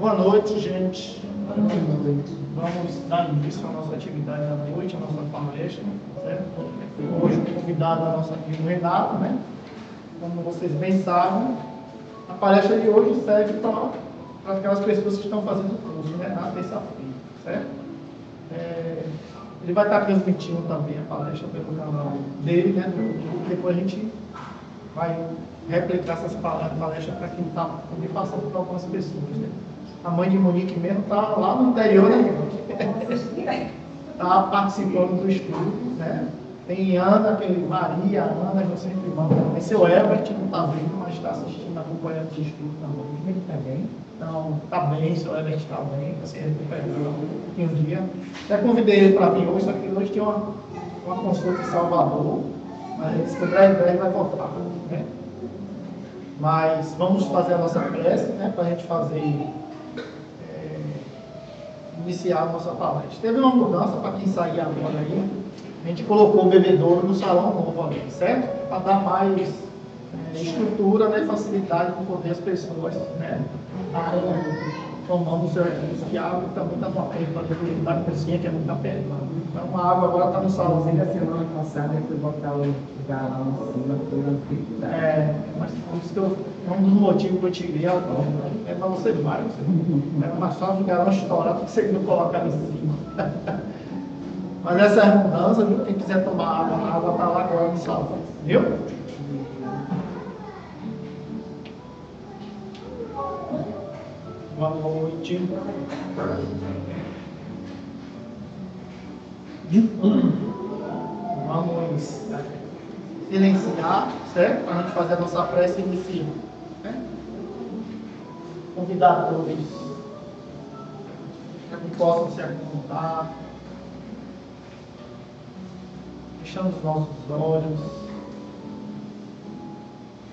Boa noite, gente. Vamos dar início à nossa atividade da noite, a nossa palestra, certo? Hoje o convidado é nosso amigo Renato, né? Como vocês bem sabem, a palestra de hoje serve para aquelas pessoas que estão fazendo o curso, né? Na terça-feira, certo? Ele vai estar transmitindo também a palestra pelo canal dele, né? Depois a gente vai replicar essas palestras para quem está também passando para algumas pessoas, né? A mãe de Monique mesmo está lá no interior, né? Está participando do estudo, né? Tem Ana, Maria, Ana, que eu sempre vão. Tem seu Herbert, não está vendo, mas está assistindo, acompanhando o estudo também. Ele está bem? Então, está bem, seu Herbert está bem, está se recuperando um pouquinho do dia. Já convidei ele para vir hoje, só que hoje tem uma consulta em Salvador, mas ele disse que breve vai voltar, né? Mas vamos fazer a nossa prece, né? Para a gente iniciar a nossa palestra. Teve uma mudança para quem sair agora aí. A gente colocou o bebedouro no salão novo ali, certo? Para dar mais estrutura, né? Facilidade para poder as pessoas, né? Tomando o seu recurso de água e também está numa perda da cozinha, que é muita perda. Então a água agora está no salão. Na semana passada eu fui botar o galão em cima, foi uma dificuldade. Mas é um dos motivos que eu tirei a prova. É para você demais. É mais fácil o galão estourar do que você não colocar em cima. Mas essa é a mudança, viu? Quem quiser tomar água, a água está lá agora no salão. Viu? Boa noite. Vamos silenciar, certo? Para a gente fazer a nossa prece inicial. Né? Convidar todos para que possam se acomodar. Fechando os nossos olhos.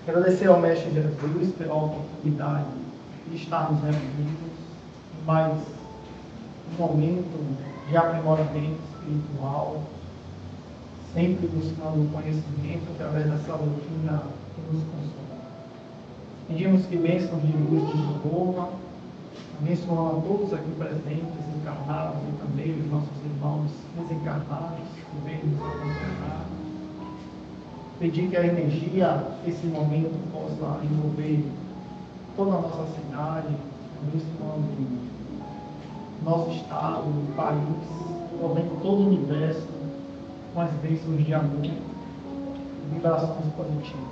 Agradecer ao Mestre Jesus pela oportunidade de estarmos reunidos em mais um momento de aprimoramento espiritual, sempre buscando o conhecimento através dessa doutrina que nos consola. Pedimos que bênçãos de luz nos envolvam, abençoando a todos aqui presentes, encarnados e também os nossos irmãos desencarnados que vêm nos acompanhar. Pedir que a energia desse momento possa envolver toda a nossa cidade, abençoando nosso estado, o país, envolvendo todo o universo com as bênçãos de amor e vibrações positivas.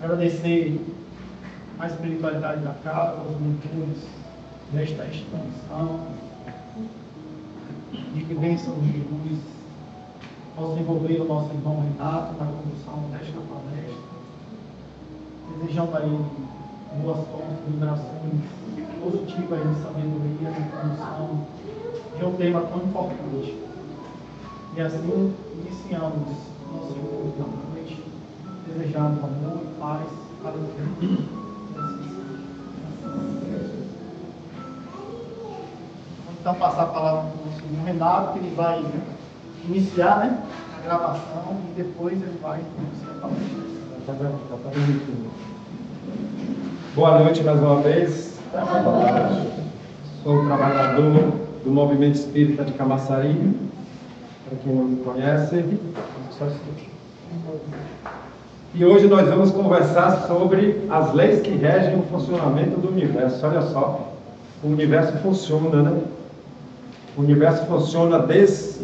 Agradecer a espiritualidade da casa, aos mentores desta instituição, e que bênçãos de luz possam envolver o nosso irmão Renato na condução desta palestra, desejando a ele boa sorte, vibrações positivas de sabedoria na condução de um tema tão importante. E assim iniciamos nosso encontro da noite, desejando amor e paz para o mundo. Vamos então passar a palavra para o nosso irmão Renato, que ele vai iniciar, né, a gravação e depois ele vai iniciar a palestra. Boa noite mais uma vez. Sou trabalhador do Movimento Espírita de Camaçari. Para quem não me conhece, e hoje nós vamos conversar sobre as leis que regem o funcionamento do universo. Olha só, o universo funciona, né? O universo funciona desde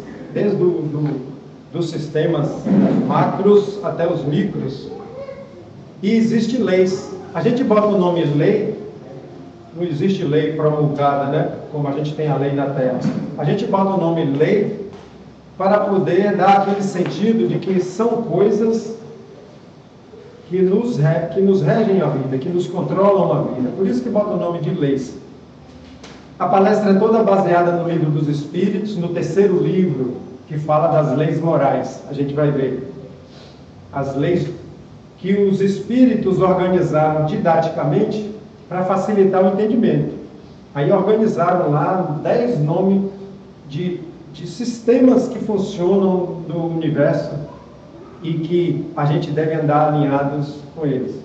dos sistemas macros até os micros. E existem leis. A gente bota o nome lei, não existe lei promulgada, né? Como a gente tem a lei na Terra. A gente bota o nome lei para poder dar aquele sentido de que são coisas que nos regem a vida, que nos controlam a vida. Por isso que bota o nome de leis. A palestra é toda baseada no Livro dos Espíritos, no terceiro livro, que fala das leis morais. A gente vai ver as leis que os Espíritos organizaram didaticamente para facilitar o entendimento. Aí organizaram lá 10 nomes de sistemas que funcionam no universo e que a gente deve andar alinhados com eles.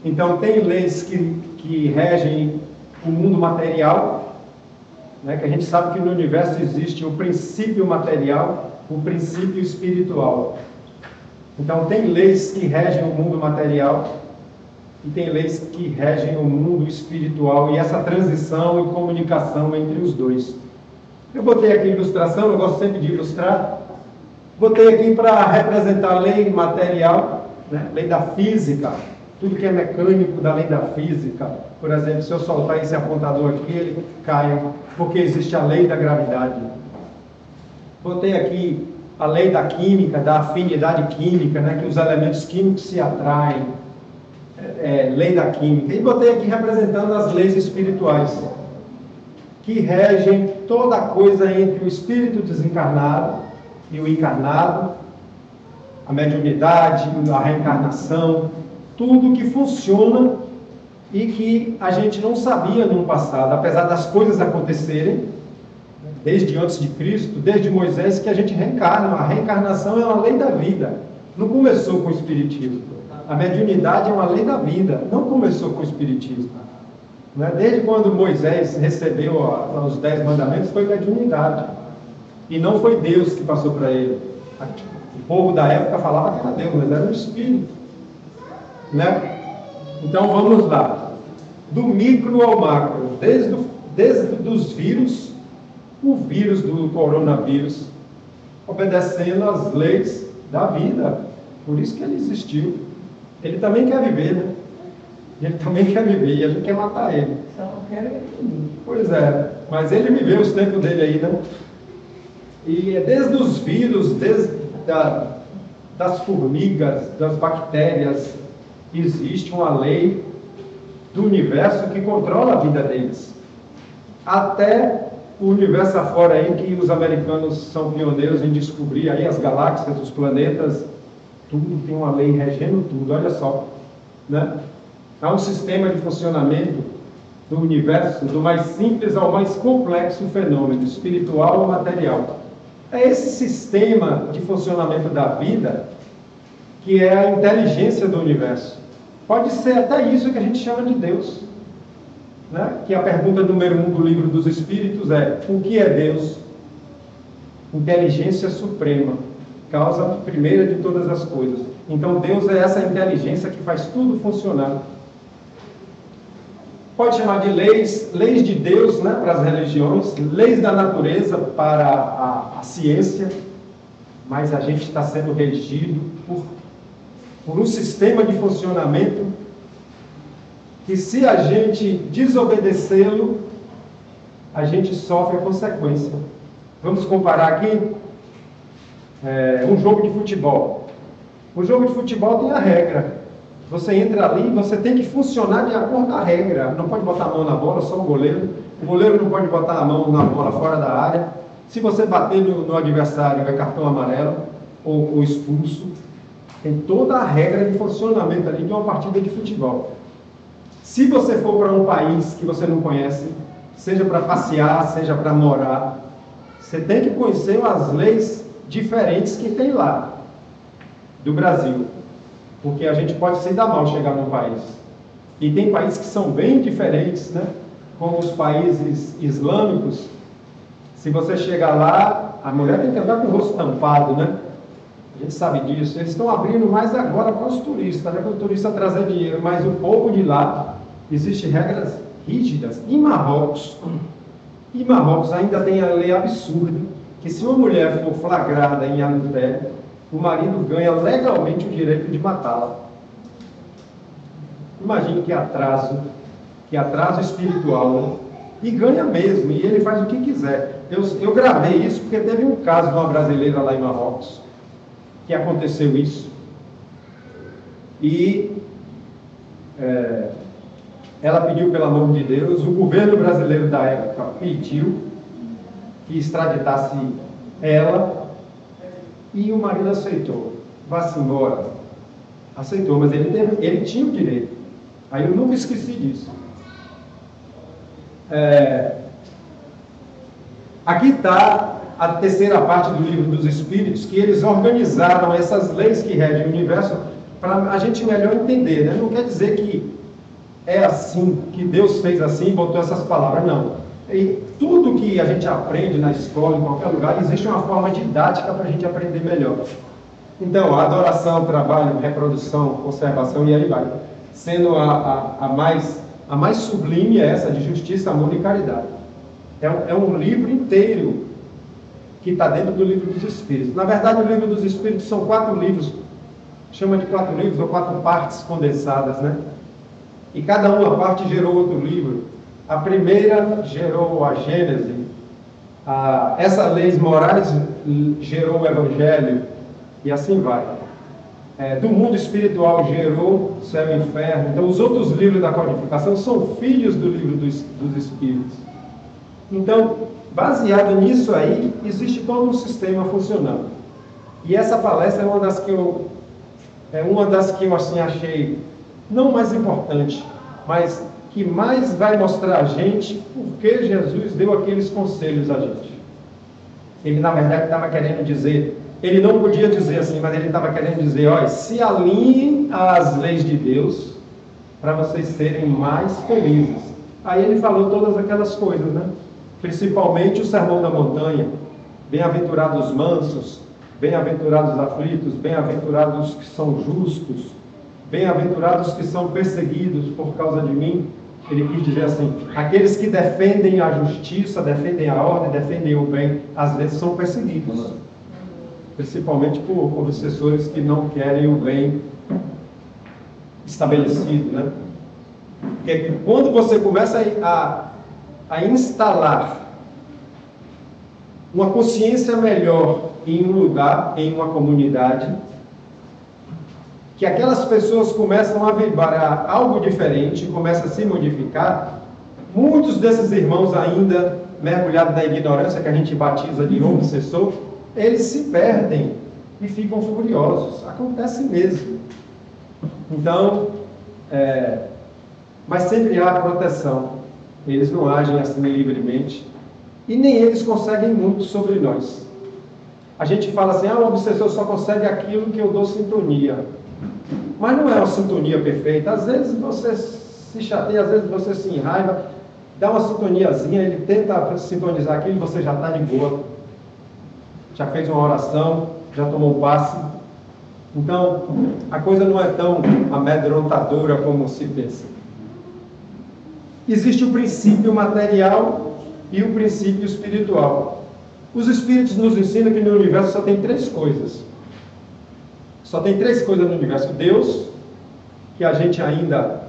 Então, tem leis que regem o mundo material, né, que a gente sabe que no universo existe o princípio material, o princípio espiritual. Então tem leis que regem o mundo material e tem leis que regem o mundo espiritual, e essa transição e comunicação entre os dois. Eu botei aqui ilustração, eu gosto sempre de ilustrar. Botei aqui para representar a lei material, né? Lei da física, tudo que é mecânico da lei da física. Por exemplo, se eu soltar esse apontador aqui, ele cai, porque existe a lei da gravidade. Botei aqui a lei da química, da afinidade química, né? Que os elementos químicos se atraem, lei da química. E botei aqui representando as leis espirituais, que regem toda a coisa entre o espírito desencarnado e o encarnado, a mediunidade, a reencarnação, tudo que funciona e que a gente não sabia no passado, apesar das coisas acontecerem, desde antes de Cristo, desde Moisés, que a gente reencarna. A reencarnação é uma lei da vida, não começou com o Espiritismo. A mediunidade é uma lei da vida, não começou com o Espiritismo. Desde quando Moisés recebeu os 10 mandamentos, foi mediunidade. E não foi Deus que passou para ele. O povo da época falava que era Deus, mas era um espírito. Então vamos lá. Do micro ao macro. Desde os vírus, o vírus do coronavírus, obedecendo às leis da vida. Por isso que ele existiu. Ele também quer viver, né? Ele também quer viver e a gente quer matar ele. Só não quero ele. Pois é, mas ele viveu os tempos dele aí, né? E é desde os vírus, das formigas, das bactérias, existe uma lei do universo que controla a vida deles. Até o universo afora aí, que os americanos são pioneiros em descobrir aí as galáxias, os planetas, tudo tem uma lei regendo tudo, olha só, né? Há um sistema de funcionamento do universo, do mais simples ao mais complexo fenômeno, espiritual ou material. É esse sistema de funcionamento da vida que é a inteligência do universo. Pode ser até isso que a gente chama de Deus. Que a pergunta número 1 do livro dos Espíritos é: o que é Deus? Inteligência suprema, causa primeira de todas as coisas. Então Deus é essa inteligência que faz tudo funcionar. Pode chamar de leis de Deus, para as religiões, leis da natureza para a ciência, mas a gente está sendo regido por um sistema de funcionamento que, se a gente desobedecê-lo, a gente sofre a consequência. Vamos comparar aqui um jogo de futebol. O jogo de futebol tem a regra. Você entra ali e você tem que funcionar de acordo com a regra. Não pode botar a mão na bola, só o goleiro. O goleiro não pode botar a mão na bola fora da área. Se você bater no adversário, é cartão amarelo ou expulso. Tem toda a regra de funcionamento ali de uma partida de futebol. Se você for para um país que você não conhece, seja para passear, seja para morar, você tem que conhecer as leis diferentes que tem lá, do Brasil. Porque a gente pode se dar mal chegar num país. E tem países que são bem diferentes, como os países islâmicos. Se você chegar lá, a mulher tem que andar com o rosto tampado, A gente sabe disso. Eles estão abrindo mais agora para os turistas, para o turista trazer dinheiro. Mas o povo de lá, existem regras rígidas. Em Marrocos ainda tem a lei absurda, que se uma mulher for flagrada em adultério, o marido ganha legalmente o direito de matá-la. Imagine que atraso espiritual, E ganha mesmo, e ele faz o que quiser. Eu gravei isso porque teve um caso de uma brasileira lá em Marrocos, que aconteceu isso. E ela pediu, pelo amor de Deus, o governo brasileiro da época pediu que extraditasse ela, e o marido aceitou. Vá-se embora. Aceitou, mas ele tinha o direito. Aí eu nunca esqueci disso. Aqui está a terceira parte do livro dos Espíritos, que eles organizaram essas leis que regem o universo para a gente melhor entender, né? Não quer dizer que é assim, que Deus fez assim e botou essas palavras. Não. E tudo que a gente aprende na escola, em qualquer lugar, existe uma forma didática para a gente aprender melhor. Então, a adoração, trabalho, reprodução, conservação e aí vai. Sendo a mais sublime é essa de justiça, amor e caridade. É um livro inteiro que está dentro do livro dos Espíritos. Na verdade, o livro dos Espíritos são 4 livros, chama de 4 livros ou 4 partes condensadas, né? E cada uma parte gerou outro livro. A primeira gerou a Gênese, essa Leis Morais gerou o Evangelho, e assim vai. Do mundo espiritual gerou Céu e Inferno. Então, os outros livros da codificação são filhos do livro dos Espíritos. Então, baseado nisso aí, existe todo um sistema funcionando. E essa palestra é uma das que eu assim, achei, não mais importante, mas que mais vai mostrar a gente por que Jesus deu aqueles conselhos a gente. Ele, na verdade, estava querendo dizer, ele não podia dizer assim, mas ele estava querendo dizer, olha, se alinhem às leis de Deus para vocês serem mais felizes. Aí ele falou todas aquelas coisas, né? Principalmente o Sermão da Montanha, bem-aventurados os mansos, bem-aventurados os aflitos, bem-aventurados os que são justos, bem-aventurados os que são perseguidos por causa de mim. Ele quis dizer assim, aqueles que defendem a justiça, defendem a ordem, defendem o bem, às vezes são perseguidos, principalmente por obsessores que não querem o bem estabelecido, né? Porque quando você começa a instalar uma consciência melhor em um lugar, em uma comunidade, que aquelas pessoas começam a vibrar algo diferente, começa a se modificar, muitos desses irmãos ainda mergulhados na ignorância, que a gente batiza de obsessor, eles se perdem e ficam furiosos. Acontece mesmo. Então, mas sempre há proteção. Eles não agem assim livremente e nem eles conseguem muito sobre nós. A gente fala assim, o obsessor só consegue aquilo que eu dou sintonia. Mas não é uma sintonia perfeita. Às vezes você se chateia, às vezes você se enraiva, dá uma sintoniazinha, ele tenta sintonizar aquilo e você já está de boa. Já fez uma oração, já tomou um passe. Então, a coisa não é tão amedrontadora como se pensa. Existe o princípio material e o princípio espiritual. Os Espíritos nos ensinam que no universo só tem 3 coisas. Só tem 3 coisas no universo. Deus, que a gente ainda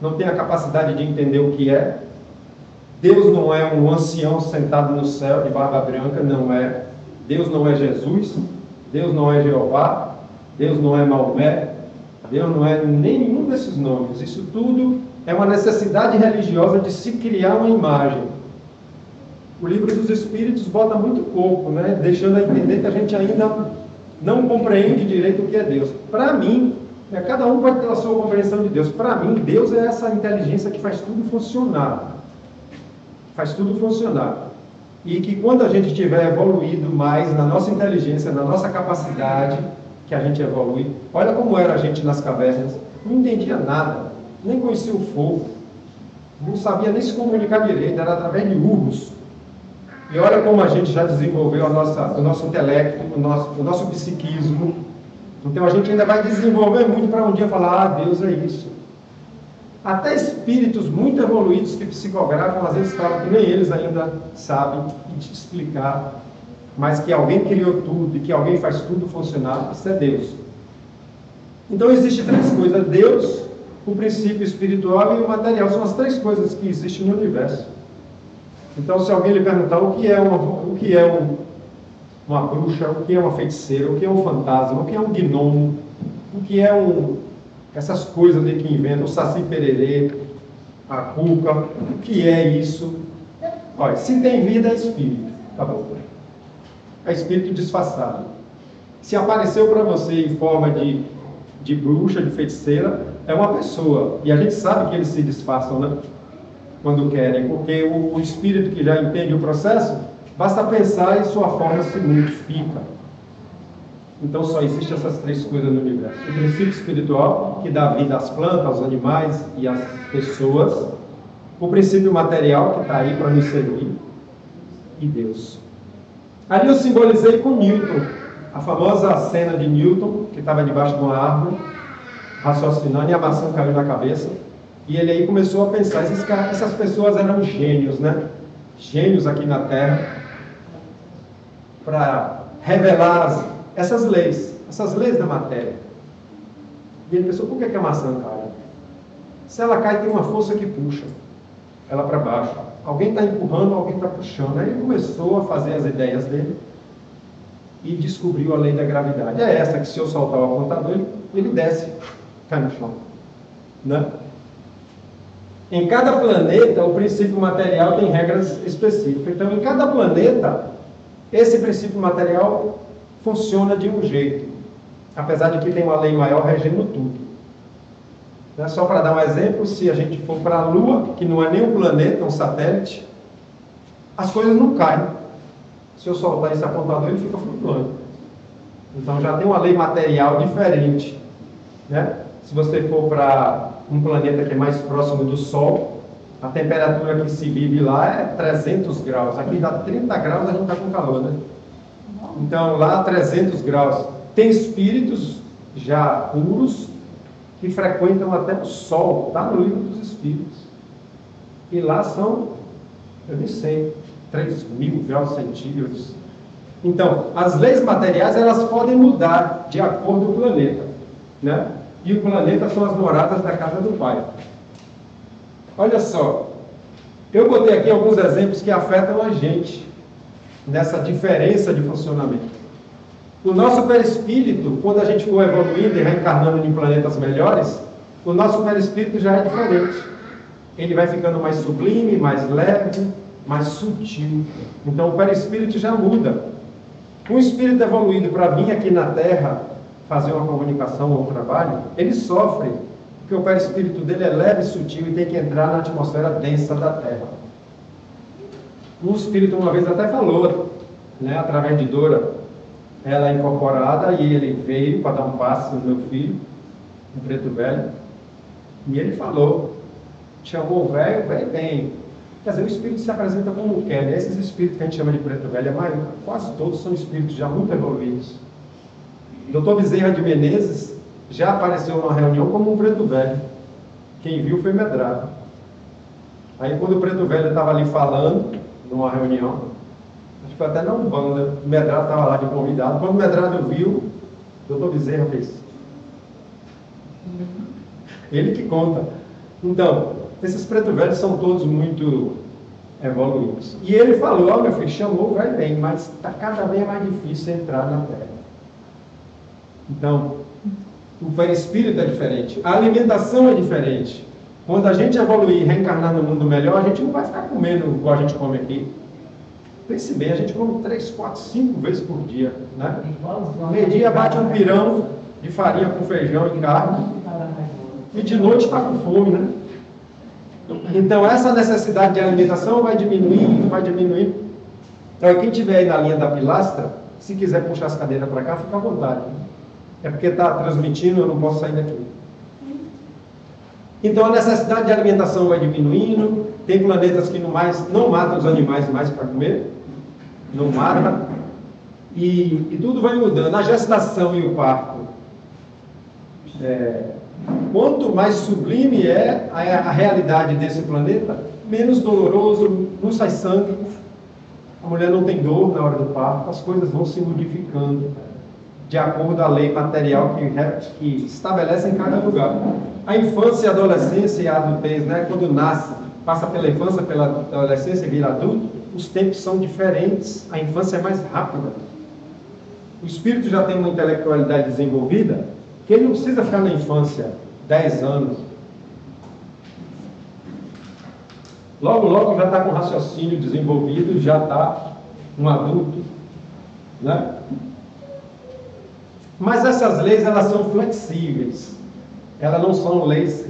não tem a capacidade de entender o que é. Deus não é um ancião sentado no céu de barba branca, não é. Deus não é Jesus, Deus não é Jeová, Deus não é Maomé, Deus não é nenhum desses nomes. Isso tudo é uma necessidade religiosa de se criar uma imagem. O Livro dos Espíritos bota muito pouco, né? Deixando a entender que a gente ainda não compreende direito o que é Deus. Para mim, cada um vai ter a sua compreensão de Deus. Para mim, Deus é essa inteligência que faz tudo funcionar. Faz tudo funcionar. E que quando a gente tiver evoluído mais na nossa inteligência, na nossa capacidade, que a gente evolui. Olha como era a gente nas cavernas. Não entendia nada. Nem conhecia o fogo. Não sabia nem se comunicar direito. Era através de urros. E olha como a gente já desenvolveu o nosso intelecto, o nosso psiquismo. Então a gente ainda vai desenvolver muito para um dia falar, Deus é isso. Até espíritos muito evoluídos que psicografam, às vezes falam que nem eles ainda sabem te explicar, mas que alguém criou tudo e que alguém faz tudo funcionar, isso é Deus. Então existem 3 coisas, Deus, o princípio espiritual e o material, são as 3 coisas que existem no universo. Então, se alguém lhe perguntar o que é uma bruxa, o que é uma feiticeira, o que é um fantasma, o que é um gnomo, o que é essas coisas ali que inventam, o saci pererê, a cuca, o que é isso? Olha, se tem vida é espírito, tá bom? É espírito disfarçado. Se apareceu para você em forma de bruxa, de feiticeira, é uma pessoa. E a gente sabe que eles se disfarçam, né? Quando querem, porque o espírito que já entende o processo, basta pensar e sua forma se modifica. Então só existem essas três coisas no universo. O princípio espiritual, que dá vida às plantas, aos animais e às pessoas. O princípio material, que está aí para nos servir. E Deus. Ali eu simbolizei com Newton. A famosa cena de Newton, que estava debaixo de uma árvore, raciocinando, e a maçã caiu na cabeça. E ele aí começou a pensar, essas pessoas eram gênios, né? Gênios aqui na Terra, para revelar essas leis da matéria. E ele pensou, por que a maçã cai? Se ela cai, tem uma força que puxa ela para baixo. Alguém está empurrando, alguém está puxando. Aí ele começou a fazer as ideias dele e descobriu a lei da gravidade. É essa que, se eu soltar o apontador, ele desce, cai no chão. Né? Em cada planeta, o princípio material tem regras específicas. Então, em cada planeta, esse princípio material funciona de um jeito, apesar de que tem uma lei maior regendo tudo. Só para dar um exemplo, se a gente for para a Lua, que não é nem um planeta, é um satélite, as coisas não caem. Se eu soltar esse apontador, ele fica flutuando. Então já tem uma lei material diferente. Né? Se você for para um planeta que é mais próximo do Sol, a temperatura que se vive lá é 300 graus. Aqui dá 30 graus, a gente está com calor, né? Então lá 300 graus. Tem espíritos já puros que frequentam até o Sol, está no livro dos Espíritos. E lá são, eu nem sei, 3.000 graus centígrados. Então, as leis materiais, elas podem mudar de acordo com o planeta. Né? E o planeta são as moradas da casa do Pai. Olha só, eu botei aqui alguns exemplos que afetam a gente nessa diferença de funcionamento. O nosso perispírito, quando a gente for evoluindo e reencarnando em planetas melhores, o nosso perispírito já é diferente. Ele vai ficando mais sublime, mais leve, mais sutil. Então o perispírito já muda. Um espírito evoluído para vir aqui na Terra fazer uma comunicação ou um trabalho, ele sofre, porque o perispírito dele é leve e sutil e tem que entrar na atmosfera densa da Terra. Um espírito uma vez até falou, né, através de Dora, ela é incorporada, e ele veio para dar um passe no meu filho, um preto velho, e ele falou, chamou o velho, bem. Quer dizer, o espírito se apresenta como quer, né? Esses espíritos que a gente chama de preto velho, quase todos são espíritos já muito evoluídos. O Dr. Bezerra de Menezes já apareceu numa reunião como um preto velho. Quem viu foi Medrado. Aí quando o preto velho estava ali falando, numa reunião, acho que até na Umbanda, o Medrado estava lá de convidado. Quando o Medrado viu, o Dr. Bezerra fez. Ele que conta. Então, esses preto velhos são todos muito evoluídos. E ele falou, meu filho, chamou, vai bem, mas está cada vez mais difícil entrar na Terra. Então, o perispírito é diferente, a alimentação é diferente. Quando a gente evoluir e reencarnar no mundo melhor, a gente não vai ficar comendo igual a gente come aqui. Pense bem, a gente come 3, 4, 5 vezes por dia. Né? Meio-dia bate um pirão de farinha com feijão e carne, e de noite está com fome, né? Então essa necessidade de alimentação vai diminuindo, vai diminuindo. Então quem estiver aí na linha da pilastra, se quiser puxar as cadeiras para cá, fica à vontade. É porque está transmitindo, eu não posso sair daqui. Então a necessidade de alimentação vai diminuindo. Tem planetas que não matam os animais mais para comer, não matam, e tudo vai mudando. A gestação e o parto, quanto mais sublime é a realidade desse planeta, menos doloroso, não sai sangue, a mulher não tem dor na hora do parto, as coisas vão se modificando de acordo com a lei material que estabelece em cada lugar. A infância, a adolescência e a adultez, né? Quando nasce, passa pela infância, pela adolescência e vira adulto, os tempos são diferentes, a infância é mais rápida. O espírito já tem uma intelectualidade desenvolvida, que ele não precisa ficar na infância 10 anos. Logo já está com raciocínio desenvolvido, já está um adulto. Né? Mas essas leis, elas são flexíveis. Elas não são leis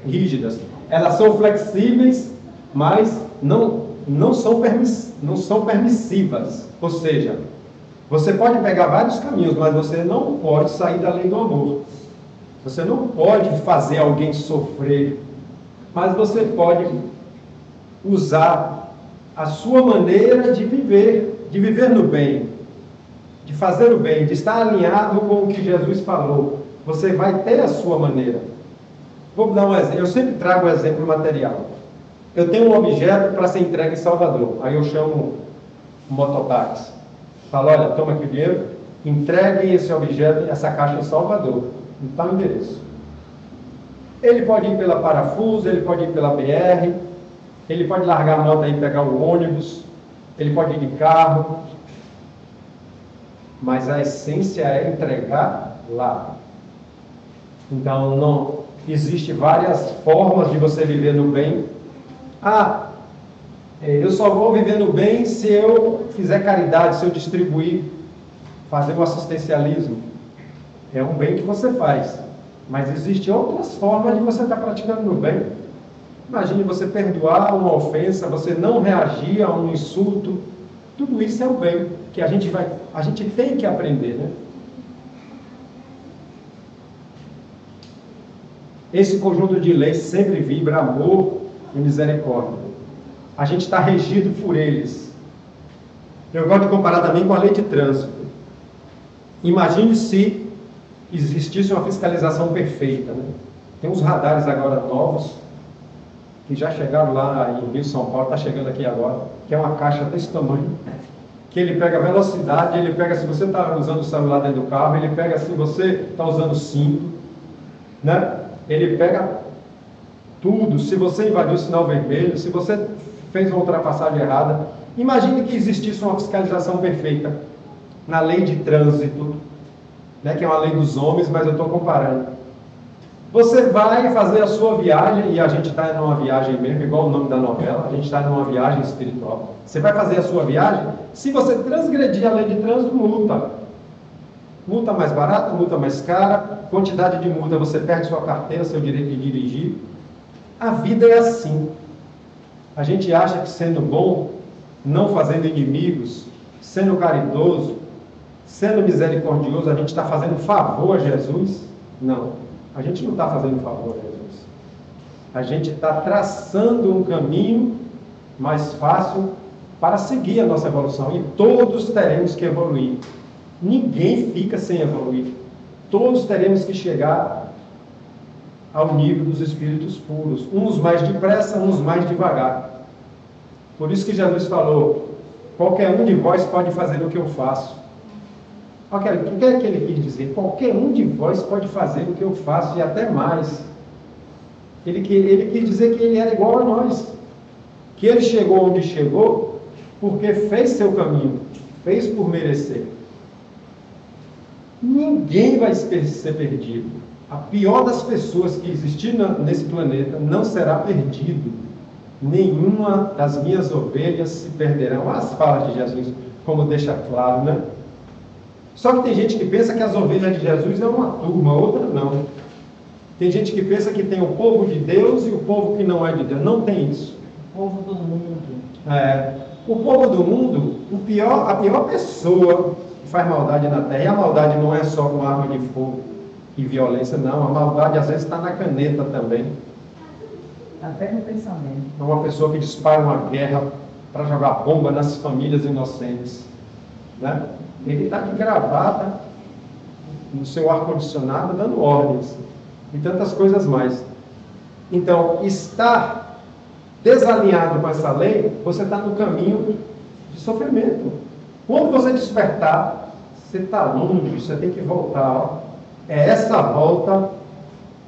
rígidas. Elas são flexíveis, mas não são permissivas. Ou seja, Você pode pegar vários caminhos, mas você não pode sair da lei do amor. Você não pode fazer alguém sofrer, mas você pode usar a sua maneira de viver no bem, de fazer o bem, de estar alinhado com o que Jesus falou. Você vai ter a sua maneira. Vou dar um exemplo. Eu sempre trago um exemplo material. Eu tenho um objeto para ser entregue em Salvador. Aí eu chamo um mototáxi. Falo, olha, toma aqui o dinheiro, entregue esse objeto, essa caixa em Salvador, em tal endereço. Ele pode ir pela Parafuso, ele pode ir pela BR, ele pode largar a moto aí e pegar o ônibus, ele pode ir de carro, mas a essência é entregar lá. Então, não existe várias formas de você viver no bem. Eu só vou viver no bem se eu fizer caridade, se eu distribuir, fazer o assistencialismo. É um bem que você faz, mas existem outras formas de você estar praticando no bem. Imagine você perdoar uma ofensa, você não reagir a um insulto. Tudo isso é o bem que a gente tem que aprender, né? Esse conjunto de leis sempre vibra amor e misericórdia. A gente está regido por eles. Eu gosto de comparar também com a lei de trânsito. Imagine se existisse uma fiscalização perfeita, né? Tem uns radares agora novos, que já chegaram lá em Rio, São Paulo, está chegando aqui agora, que é uma caixa desse tamanho, que ele pega a velocidade, ele pega se você está usando o celular dentro do carro, ele pega se você está usando o cinto, né? Ele pega tudo, se você invadiu o sinal vermelho, se você fez uma ultrapassagem errada. Imagine que existisse uma fiscalização perfeita na lei de trânsito, né, que é uma lei dos homens, mas eu estou comparando. Você vai fazer a sua viagem, e a gente está numa viagem mesmo, igual o nome da novela, a gente está numa viagem espiritual. Você vai fazer a sua viagem, se você transgredir a lei de trânsito, multa. Multa mais barata, multa mais cara, quantidade de multa, você perde sua carteira, seu direito de dirigir. A vida é assim. A gente acha que sendo bom, não fazendo inimigos, sendo caridoso, sendo misericordioso, a gente está fazendo favor a Jesus? Não, a gente não está fazendo favor a Jesus. A gente está traçando um caminho mais fácil para seguir a nossa evolução. E todos teremos que evoluir. Ninguém fica sem evoluir. Todos teremos que chegar ao nível dos espíritos puros. Uns mais depressa, uns mais devagar. Por isso que Jesus falou, qualquer um de vós pode fazer o que eu faço. O que é que ele quis dizer? Qualquer um de vós pode fazer o que eu faço e até mais. Ele quis dizer que ele era igual a nós. Que ele chegou onde chegou porque fez seu caminho, fez por merecer. Ninguém vai ser perdido. A pior das pessoas que existir nesse planeta não será perdido. Nenhuma das minhas ovelhas se perderão. As falas de Jesus, como deixa claro, né? Só que tem gente que pensa que as ovelhas de Jesus é uma turma, outra não. Tem gente que pensa que tem o povo de Deus e o povo que não é de Deus. Não tem isso. O povo do mundo. O povo do mundo, a pior pessoa que faz maldade na terra, e a maldade não é só com arma de fogo e violência, não. A maldade às vezes está na caneta também. Até no pensamento. É uma pessoa que dispara uma guerra para jogar bomba nas famílias inocentes, né? Ele está de gravata no seu ar-condicionado dando ordens e tantas coisas mais. Então, estar desalinhado com essa lei, você está no caminho de sofrimento. Quando você despertar, você está longe, você tem que voltar. Ó. É essa volta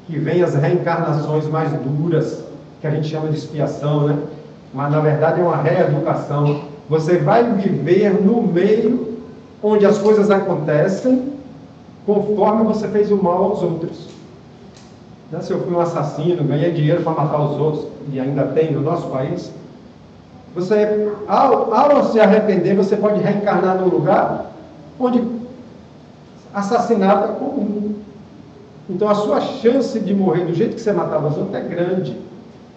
que vem as reencarnações mais duras, que a gente chama de expiação, né? Mas na verdade é uma reeducação. Você vai viver no meio onde as coisas acontecem conforme você fez o mal aos outros. Se eu fui um assassino, ganhei dinheiro para matar os outros, e ainda tem no nosso país, você, ao se arrepender, você pode reencarnar num lugar onde assassinato é comum. Então a sua chance de morrer do jeito que você matava os outros é grande.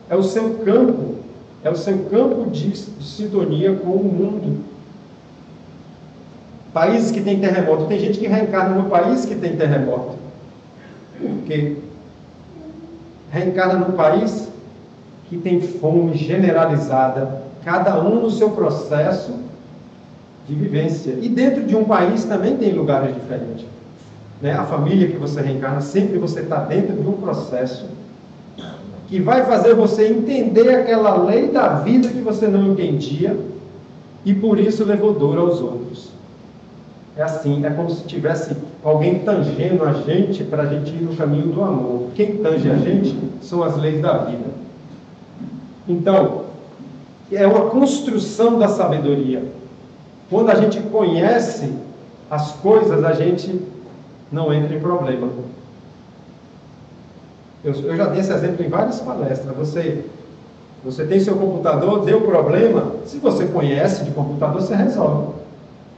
É o seu campo de sintonia com o mundo. Países que têm terremoto. Tem gente que reencarna no país que tem terremoto. Por quê? Reencarna num país que tem fome generalizada, cada um no seu processo de vivência. E dentro de um país também tem lugares diferentes. Né? A família que você reencarna, sempre você está dentro de um processo que vai fazer você entender aquela lei da vida que você não entendia e por isso levou dor aos outros. É assim, é como se tivesse alguém tangendo a gente para a gente ir no caminho do amor. Quem tange a gente são as leis da vida. Então, é uma construção da sabedoria. Quando a gente conhece as coisas, a gente não entra em problema. Eu já dei esse exemplo em várias palestras. Você tem seu computador, deu problema, se você conhece de computador, você resolve.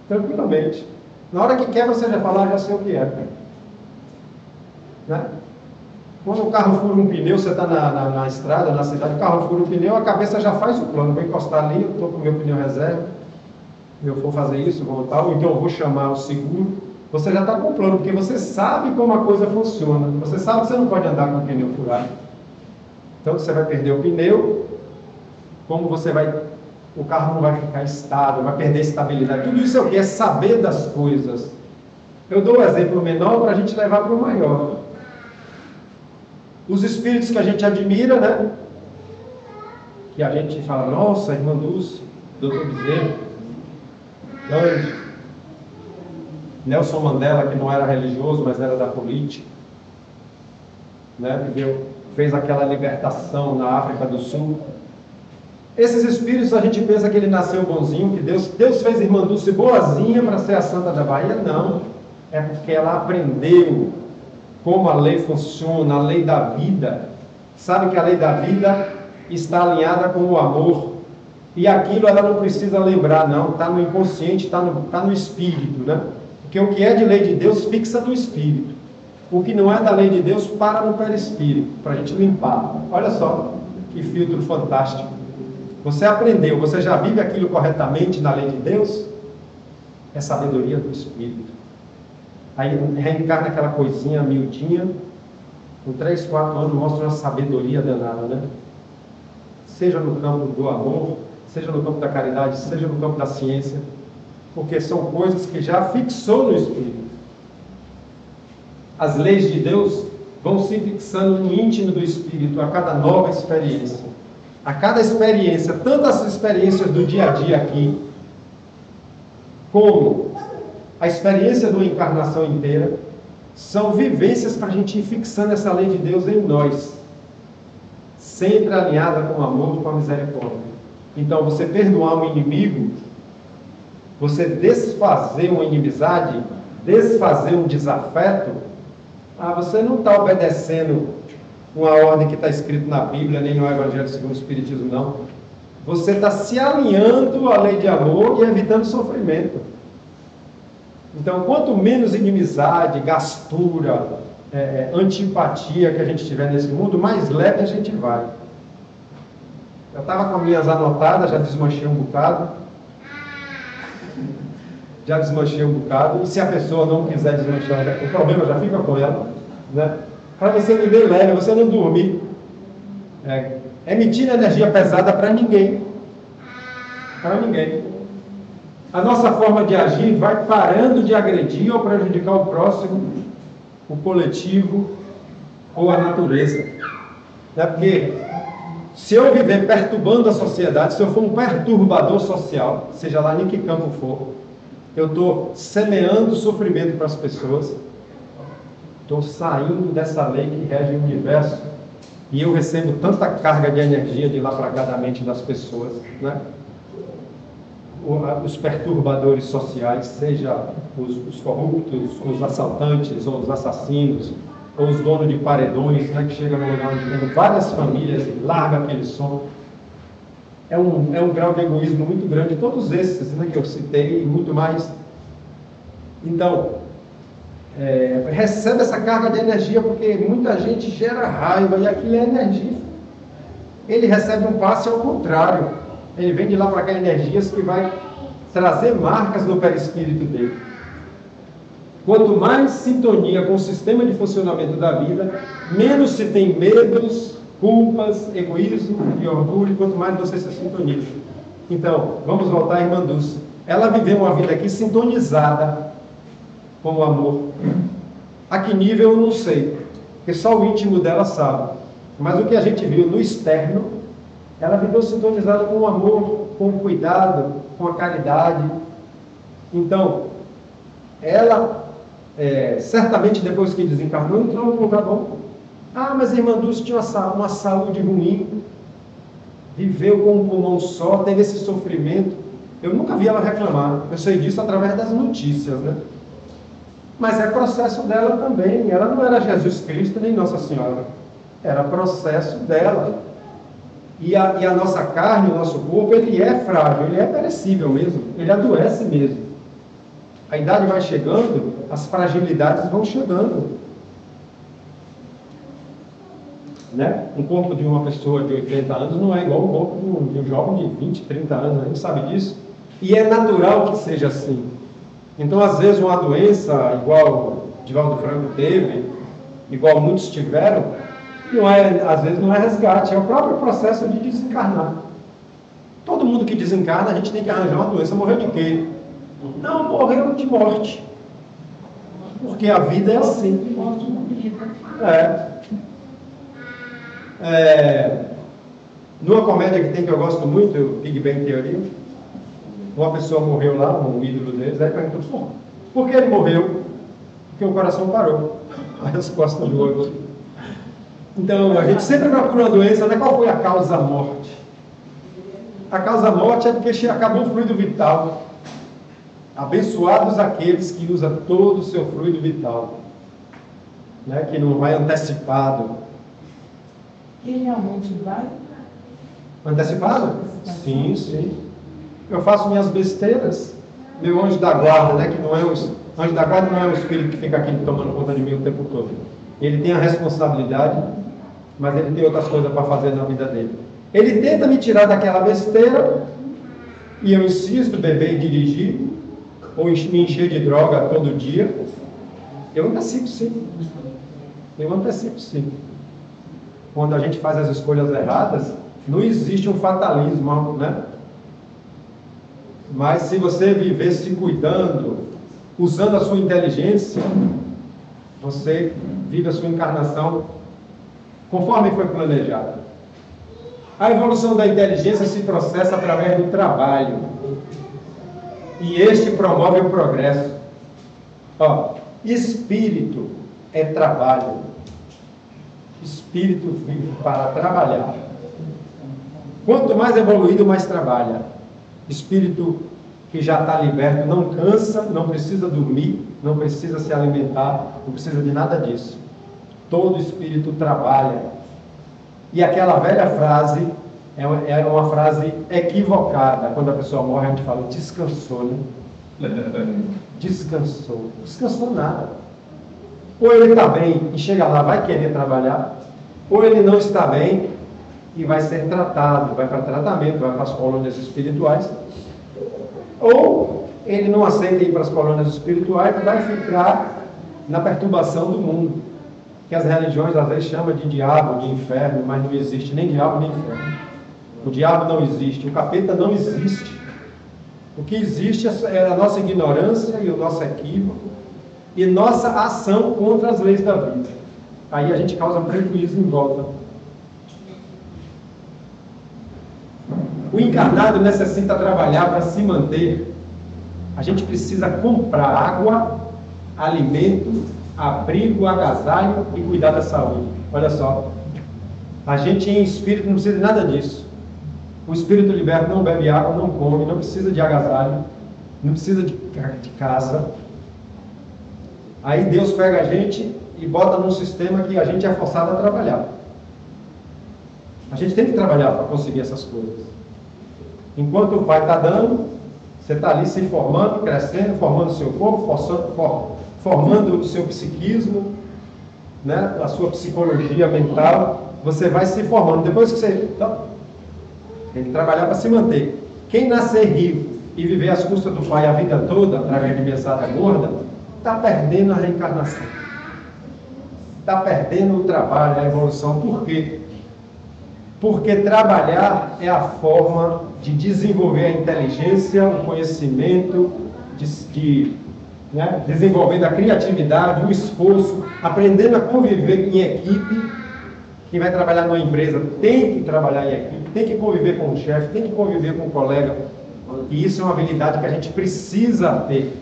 Tranquilamente. Na hora que quer, você já fala, já sei o que é. Né? Quando o carro fura um pneu, você está na estrada, na cidade, o carro fura um pneu, a cabeça já faz o plano. Vou encostar ali, eu estou com o meu pneu reserva, eu vou fazer isso, vou tal, então eu vou chamar o seguro. Você já está com o plano, porque você sabe como a coisa funciona. Você sabe que você não pode andar com o pneu furado. Então você vai perder o pneu, como você vai... O carro não vai ficar estável, vai perder estabilidade. Tudo isso é o que? É saber das coisas. Eu dou um exemplo menor para a gente levar para o maior. Os espíritos que a gente admira, né? Que a gente fala, nossa, irmã Dulce, doutor Bezerra, Gandhi, Nelson Mandela, que não era religioso, mas era da política, né? Fez aquela libertação na África do Sul. Esses espíritos, a gente pensa que ele nasceu bonzinho, que Deus fez irmã Dulce boazinha para ser a santa da Bahia. Não, é porque ela aprendeu como a lei funciona, a lei da vida. Sabe que a lei da vida está alinhada com o amor. E aquilo ela não precisa lembrar, não. Está no inconsciente, está no espírito, né? Porque o que é de lei de Deus fixa no espírito. O que não é da lei de Deus para no perispírito, para a gente limpar. Olha só que filtro fantástico. Você aprendeu, você já vive aquilo corretamente na lei de Deus? É sabedoria do Espírito. Aí reencarna aquela coisinha miudinha, com 3, 4 anos mostra uma sabedoria danada, né? Seja no campo do amor, seja no campo da caridade, seja no campo da ciência, porque são coisas que já fixou no Espírito. As leis de Deus vão se fixando no íntimo do Espírito a cada nova experiência. A cada experiência, tanto as experiências do dia a dia aqui, como a experiência de uma encarnação inteira, são vivências para a gente ir fixando essa lei de Deus em nós, sempre alinhada com o amor e com a misericórdia. Então, você perdoar um inimigo, você desfazer uma inimizade, desfazer um desafeto, você não está obedecendo uma ordem que está escrita na Bíblia, nem no Evangelho segundo o Espiritismo, não. Você está se alinhando à lei de amor e evitando sofrimento. Então, quanto menos inimizade, gastura, antipatia que a gente tiver nesse mundo, mais leve a gente vai. Eu estava com as minhas anotadas, já desmanchei um bocado. E se a pessoa não quiser desmanchar, o problema já fica com ela, né? Para você viver leve, você não dormir, emitindo energia pesada para ninguém. Para ninguém. A nossa forma de agir vai parando de agredir ou prejudicar o próximo, o coletivo ou a natureza. Porque se eu viver perturbando a sociedade, se eu for um perturbador social, seja lá em que campo for, eu estou semeando sofrimento para as pessoas. Estou saindo dessa lei que rege o universo e eu recebo tanta carga de energia de lá para cá da mente das pessoas, né? Os perturbadores sociais, seja os corruptos, os assaltantes, ou os assassinos, ou os donos de paredões, né, que chegam no lugar onde tem várias famílias e larga aquele som. É um grau de egoísmo muito grande, todos esses, né, que eu citei, e muito mais. Então, recebe essa carga de energia, porque muita gente gera raiva, e aquilo é energia. Ele recebe um passe ao contrário. Ele vem de lá para cá energias que vai trazer marcas no perispírito dele. Quanto mais sintonia com o sistema de funcionamento da vida, menos se tem medos, culpas, egoísmo e orgulho, quanto mais você se sintoniza. Então, vamos voltar à irmã Dulce. Ela viveu uma vida aqui sintonizada com o amor. A que nível eu não sei, porque só o íntimo dela sabe. Mas o que a gente viu no externo, ela viveu sintonizada com o amor, com o cuidado, com a caridade. Então, ela, certamente depois que desencarnou, entrou num lugar bom. Ah, mas a irmã Dulce tinha uma saúde ruim, viveu com um pulmão só, teve esse sofrimento. Eu nunca vi ela reclamar, eu sei disso através das notícias, né? Mas é processo dela também. Ela não era Jesus Cristo nem Nossa Senhora, era processo dela. E a nossa carne, o nosso corpo, ele é frágil, ele é perecível mesmo, ele adoece mesmo. A idade vai chegando, as fragilidades vão chegando. Né? Um corpo de uma pessoa de 80 anos não é igual ao corpo de um jovem de 20, 30 anos, a gente sabe disso. E é natural que seja assim. Então, às vezes, uma doença, igual Divaldo Franco teve, igual muitos tiveram, às vezes não é resgate, é o próprio processo de desencarnar. Todo mundo que desencarna, a gente tem que arranjar uma doença. Morreu de quê? Não, morreu de morte. Porque a vida é assim. Numa comédia que tem, que eu gosto muito, o Big Bang Theory, uma pessoa morreu lá, um ídolo deles, aí perguntou, por que ele morreu? Porque o coração parou. A resposta do outro. Então, a gente sempre procura uma doença, né? Qual foi a causa da morte? A causa da morte é porque acabou o fluido vital. Abençoados aqueles que usam todo o seu fluido vital, né? Que não vai antecipado. E realmente vai? Antecipado? Sim, sim. Eu faço minhas besteiras. Meu anjo da guarda, né? Que não é o anjo da guarda, não é o espírito que fica aqui tomando conta de mim o tempo todo. Ele tem a responsabilidade, mas ele tem outras coisas para fazer na vida dele. Ele tenta me tirar daquela besteira e eu insisto, beber e dirigir, ou me encher de droga todo dia. Eu antecipo sim. Eu antecipo sim. Quando a gente faz as escolhas erradas, não existe um fatalismo, né? Mas se você viver se cuidando, usando a sua inteligência, você vive a sua encarnação conforme foi planejado. A evolução da inteligência se processa através do trabalho. E este promove o progresso. Espírito é trabalho. Espírito vive para trabalhar. Quanto mais evoluído, mais trabalha. Espírito que já está liberto não cansa, não precisa dormir, não precisa se alimentar, não precisa de nada disso. Todo espírito trabalha. E aquela velha frase é uma frase equivocada. Quando a pessoa morre, a gente fala, descansou, né? Descansou. Descansou nada. Ou ele está bem e chega lá, vai querer trabalhar, ou ele não está bem e vai ser tratado, vai para tratamento, vai para as colônias espirituais, ou ele não aceita ir para as colônias espirituais e vai ficar na perturbação do mundo, que as religiões às vezes chamam de diabo, de inferno, mas não existe nem diabo nem inferno. O diabo não existe, o capeta não existe. O que existe é a nossa ignorância e o nosso equívoco e nossa ação contra as leis da vida. Aí a gente causa prejuízo em volta. O encarnado necessita trabalhar para se manter. A gente precisa comprar água, alimento, abrigo, agasalho e cuidar da saúde. Olha só. A gente em espírito não precisa de nada disso. O espírito liberto não bebe água, não come, não precisa de agasalho, não precisa de casa. Aí Deus pega a gente e bota num sistema que a gente é forçado a trabalhar. A gente tem que trabalhar para conseguir essas coisas. Enquanto o pai está dando, você está ali se formando, crescendo, formando o seu corpo, formando o seu psiquismo, né? A sua psicologia mental, você vai se formando. Depois que você... Então, tem que trabalhar para se manter. Quem nascer rico e viver às custas do pai a vida toda, através de mesada gorda, está perdendo a reencarnação. Está perdendo o trabalho, a evolução. Por quê? Porque trabalhar é a forma de desenvolver a inteligência, o conhecimento, desenvolvendo a criatividade, o esforço, aprendendo a conviver em equipe. Quem vai trabalhar numa empresa tem que trabalhar em equipe, tem que conviver com o chefe, tem que conviver com o colega. E isso é uma habilidade que a gente precisa ter.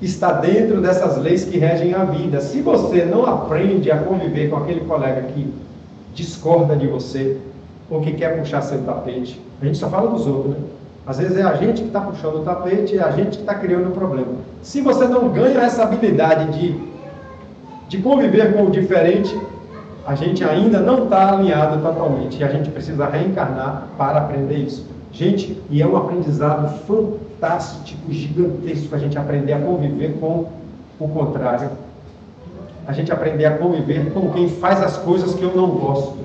Está dentro dessas leis que regem a vida. Se você não aprende a conviver com aquele colega que discorda de você, ou que quer puxar seu tapete, a gente só fala dos outros, né? Às vezes é a gente que está puxando o tapete, é a gente que está criando o problema. Se você não ganha essa habilidade de conviver com o diferente, a gente ainda não está alinhado totalmente. E a gente precisa reencarnar para aprender isso. Gente, e é um aprendizado fantástico, gigantesco, a gente aprender a conviver com o contrário. A gente aprender a conviver com quem faz as coisas que eu não gosto.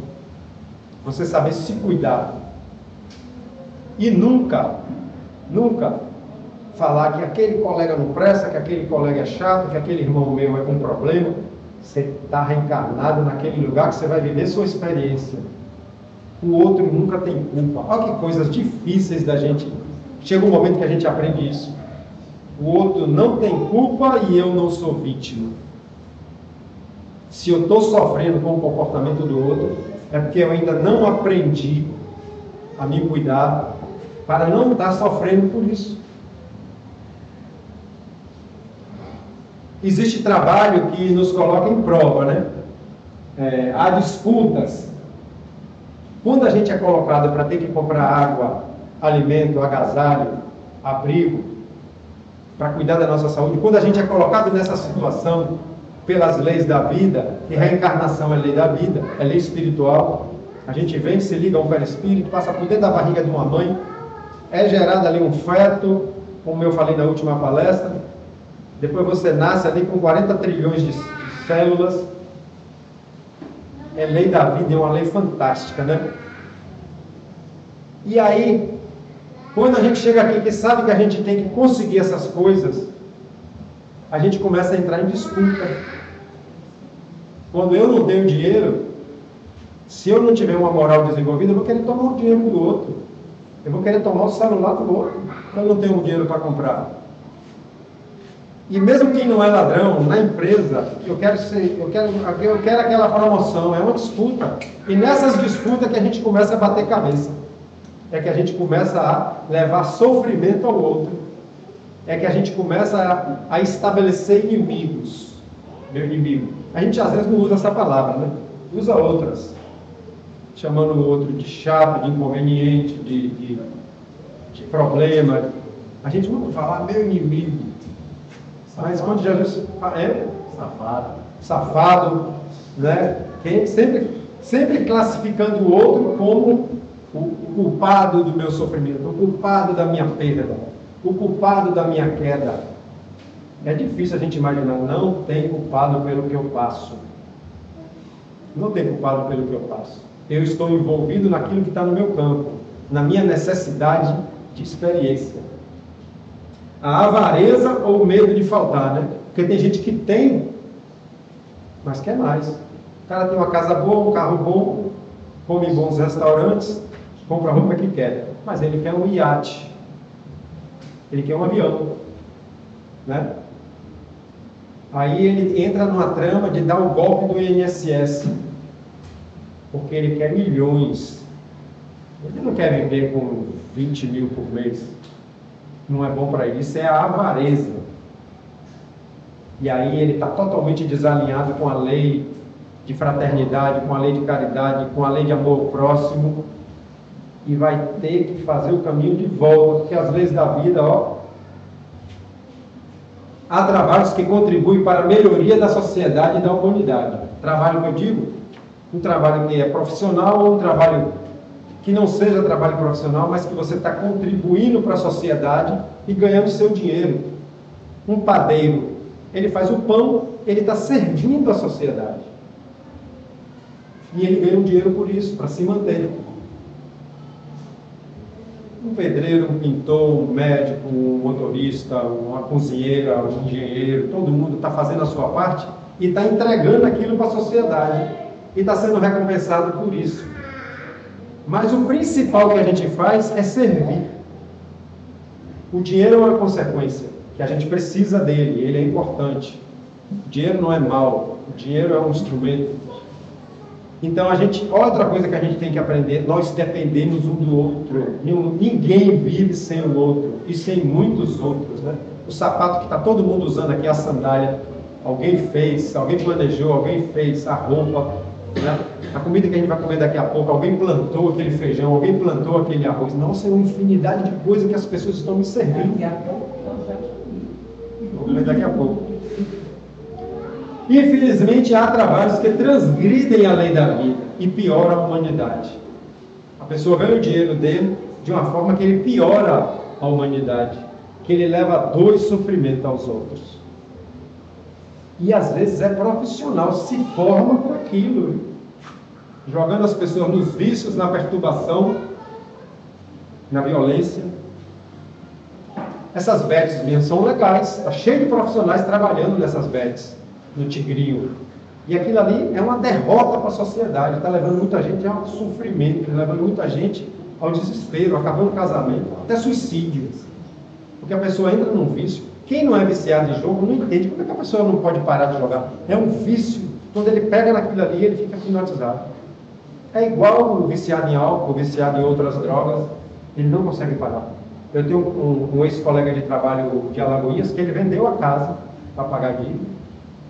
Você saber se cuidar. E nunca falar que aquele colega não presta, que aquele colega é chato, que aquele irmão meu é com problema. Você está reencarnado naquele lugar que você vai viver sua experiência. O outro nunca tem culpa. Olha que coisas difíceis da gente. Chega um momento que a gente aprende isso. O outro não tem culpa e eu não sou vítima. Se eu estou sofrendo com o comportamento do outro, é porque eu ainda não aprendi a me cuidar para não estar sofrendo por isso. Existe trabalho que nos coloca em prova, né? Há disputas. Quando a gente é colocado para ter que comprar água, alimento, agasalho, abrigo, para cuidar da nossa saúde, quando a gente é colocado nessa situação pelas leis da vida, e reencarnação é lei da vida, é lei espiritual, a gente vem, se liga a um perispírito, passa por dentro da barriga de uma mãe, é gerado ali um feto, como eu falei na última palestra, depois você nasce ali com 40 trilhões de células. É lei da vida, é uma lei fantástica, né? E aí, quando a gente chega aqui que sabe que a gente tem que conseguir essas coisas, a gente começa a entrar em disputa. Quando eu não tenho dinheiro, se eu não tiver uma moral desenvolvida, eu vou querer tomar o dinheiro do outro. Eu vou querer tomar o celular do outro, porque eu não tenho dinheiro para comprar. E mesmo quem não é ladrão, na empresa, eu quero aquela promoção, é uma disputa. E nessas disputas que a gente começa a bater cabeça. É que a gente começa a levar sofrimento ao outro. É que a gente começa a estabelecer inimigos. Meu inimigo. A gente às vezes não usa essa palavra, né? Usa outras. Chamando o outro de chato, de inconveniente, de problema. A gente não fala meu inimigo. Mas quando Jesus safado, né? Sempre classificando o outro como o culpado do meu sofrimento, o culpado da minha perda, o culpado da minha queda. É difícil a gente imaginar, não tem culpado pelo que eu passo. Não tem culpado pelo que eu passo. Eu estou envolvido naquilo que está no meu campo, na minha necessidade de experiência. A avareza ou o medo de faltar, né? Porque tem gente que tem, mas quer mais. O cara tem uma casa boa, um carro bom, come em bons restaurantes, compra a roupa que quer, mas ele quer um iate, ele quer um avião, né? Aí ele entra numa trama de dar o golpe do INSS, porque ele quer milhões. Ele não quer viver com 20 mil por mês. Não é bom para ele. Isso é a avareza. E aí ele está totalmente desalinhado com a lei de fraternidade, com a lei de caridade, com a lei de amor ao próximo, e vai ter que fazer o caminho de volta, porque as leis da vida, há trabalhos que contribuem para a melhoria da sociedade e da humanidade. Trabalho que eu digo, um trabalho que é profissional ou um trabalho que não seja trabalho profissional, mas que você está contribuindo para a sociedade e ganhando seu dinheiro. Um padeiro, ele faz o pão, ele está servindo a sociedade. E ele ganha um dinheiro por isso, para se manter. Um pedreiro, um pintor, um médico, um motorista, uma cozinheira, um engenheiro, todo mundo está fazendo a sua parte e está entregando aquilo para a sociedade e está sendo recompensado por isso. Mas o principal que a gente faz é servir. O dinheiro é uma consequência, que a gente precisa dele, ele é importante. O dinheiro não é mau, o dinheiro é um instrumento. Então, outra coisa que a gente tem que aprender, nós dependemos um do outro. Ninguém vive sem o outro, e sem muitos outros, né? O sapato que está todo mundo usando aqui, a sandália, alguém fez, alguém planejou, alguém fez a roupa, né? A comida que a gente vai comer daqui a pouco, alguém plantou aquele feijão, alguém plantou aquele arroz. Nossa, é uma infinidade de coisas que as pessoas estão me servindo. Daqui a pouco eu já comi. Vou comer daqui a pouco. Infelizmente, há trabalhos que transgridem a lei da vida e pioram a humanidade. A pessoa ganha o dinheiro dele de uma forma que ele piora a humanidade, que ele leva dor e sofrimento aos outros. E às vezes é profissional, se forma para aquilo, jogando as pessoas nos vícios, na perturbação, na violência. Essas bets minhas são legais, está cheio de profissionais trabalhando nessas bets. No Tigrinho. E aquilo ali é uma derrota para a sociedade, está levando muita gente ao sofrimento, está levando muita gente ao desespero, acabando o casamento, até suicídio. Porque a pessoa entra num vício. Quem não é viciado em jogo não entende como é que a pessoa não pode parar de jogar. É um vício. Quando ele pega naquilo ali, ele fica hipnotizado. É igual o viciado em álcool, viciado em outras drogas, ele não consegue parar. Eu tenho um ex-colega de trabalho de Alagoinhas que ele vendeu a casa para pagar dívida,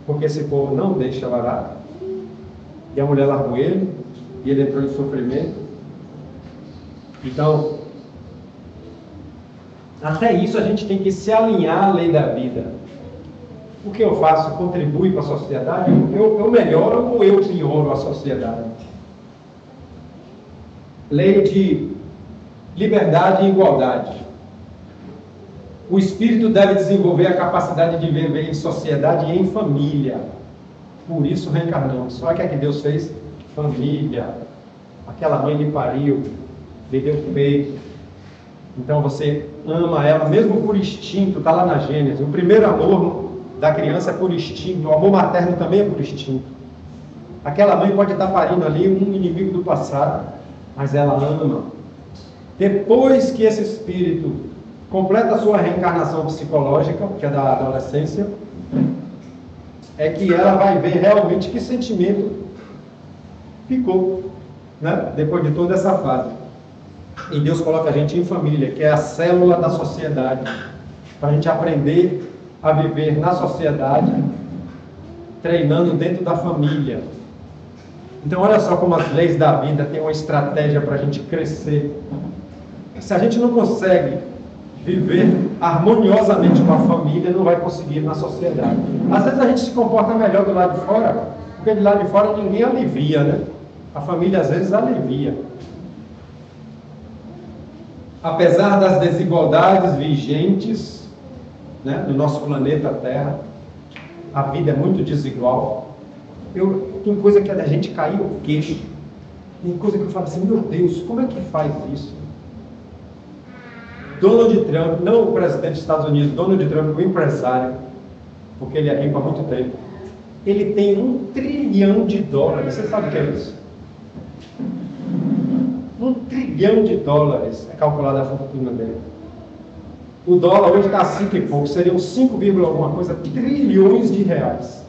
porque esse povo não deixa parar, e a mulher largou ele, e ele entrou em sofrimento. Então, até isso a gente tem que se alinhar à lei da vida. O que eu faço contribui para a sociedade? Eu melhoro ou eu pioro a sociedade? Lei de liberdade e igualdade. O espírito deve desenvolver a capacidade de viver em sociedade e em família. Por isso reencarnamos. Olha o que é que Deus fez? Família. Aquela mãe lhe pariu, lhe deu peito. Então você ama ela, mesmo por instinto, está lá na Gênesis. O primeiro amor da criança é por instinto, o amor materno também é por instinto. Aquela mãe pode estar parindo ali um inimigo do passado, mas ela ama. Depois que esse espírito completa a sua reencarnação psicológica, que é da adolescência, é que ela vai ver realmente que sentimento ficou, né? Depois de toda essa fase. E Deus coloca a gente em família, que é a célula da sociedade, para a gente aprender a viver na sociedade, treinando dentro da família. Então olha só como as leis da vida têm uma estratégia para a gente crescer. Se a gente não consegue viver harmoniosamente com a família, não vai conseguir na sociedade. Às vezes a gente se comporta melhor do lado de fora, porque de lado de fora ninguém alivia, né? A família às vezes alivia. Apesar das desigualdades vigentes, né, no nosso planeta Terra, a vida é muito desigual. Tem coisa que é da gente cair o queixo. Tem coisa que eu falo assim, meu Deus, como é que faz isso? Donald Trump, não o presidente dos Estados Unidos, Donald Trump, o empresário, porque ele é rico há muito tempo, ele tem $1 trilhão. Você sabe o que é isso? $1 trilhão é calculada a fortuna dele. O dólar hoje está a 5 e pouco, seriam 5, alguma coisa, trilhões de reais.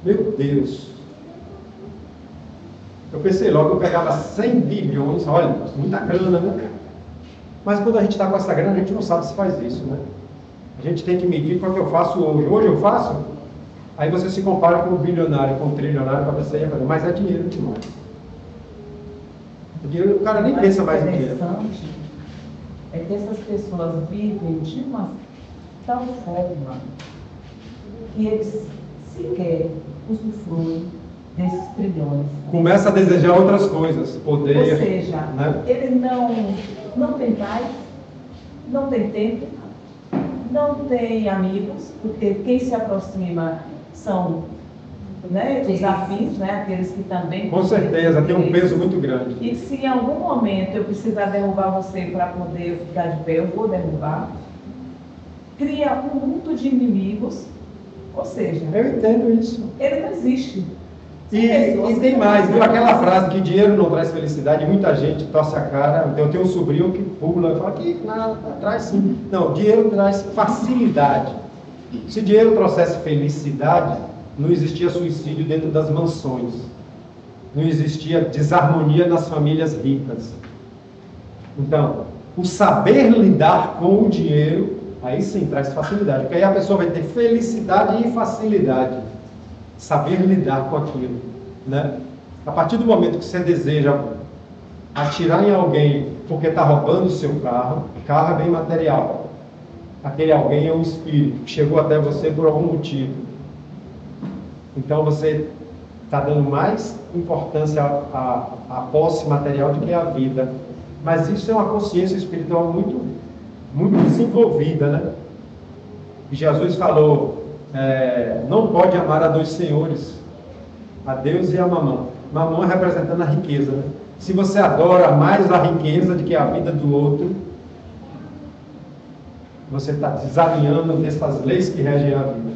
Meu Deus! Eu pensei logo que eu pegava 100 bilhões, olha, muita grana, né? Mas quando a gente está com essa grana, a gente não sabe se faz isso, né? A gente tem que medir qual que eu faço hoje. Hoje eu faço, aí você se compara com um bilionário, com um trilionário, para você fazer, mas é dinheiro demais. O cara nem pensa mais em dinheiro. É que essas pessoas vivem de uma tal forma que eles sequer usufruem desses trilhões. Começa a desejar outras coisas, poder. Ou seja, né? Ele não tem paz, não tem tempo, não tem amigos, porque quem se aproxima são né, os afins, né, aqueles que também... Com certeza, tem um peso muito grande. E se em algum momento eu precisar derrubar você para poder ficar de pé, eu vou derrubar. Cria um mundo de inimigos, ou seja, Eu entendo isso. ele não existe. E tem mais, viu? Aquela frase que dinheiro não traz felicidade, muita gente torce a cara. Eu tenho um sobrinho que pula e fala que nada, traz sim. Não, dinheiro traz facilidade. Se dinheiro trouxesse felicidade, não existia suicídio dentro das mansões. Não existia desarmonia nas famílias ricas. Então, o saber lidar com o dinheiro, aí sim traz facilidade. Porque aí a pessoa vai ter felicidade e facilidade. Saber lidar com aquilo, né? A partir do momento que você deseja atirar em alguém porque está roubando o seu carro, carro é bem material. Aquele alguém é um espírito que chegou até você por algum motivo. Então você está dando mais importância à posse material do que à vida. Mas isso é uma consciência espiritual muito, muito desenvolvida, né? E Jesus falou, não pode amar a dois senhores, a Deus e a mamão. Mamão representando a riqueza, né? Se você adora mais a riqueza do que a vida do outro, você está desalinhando dessas leis que regem a vida.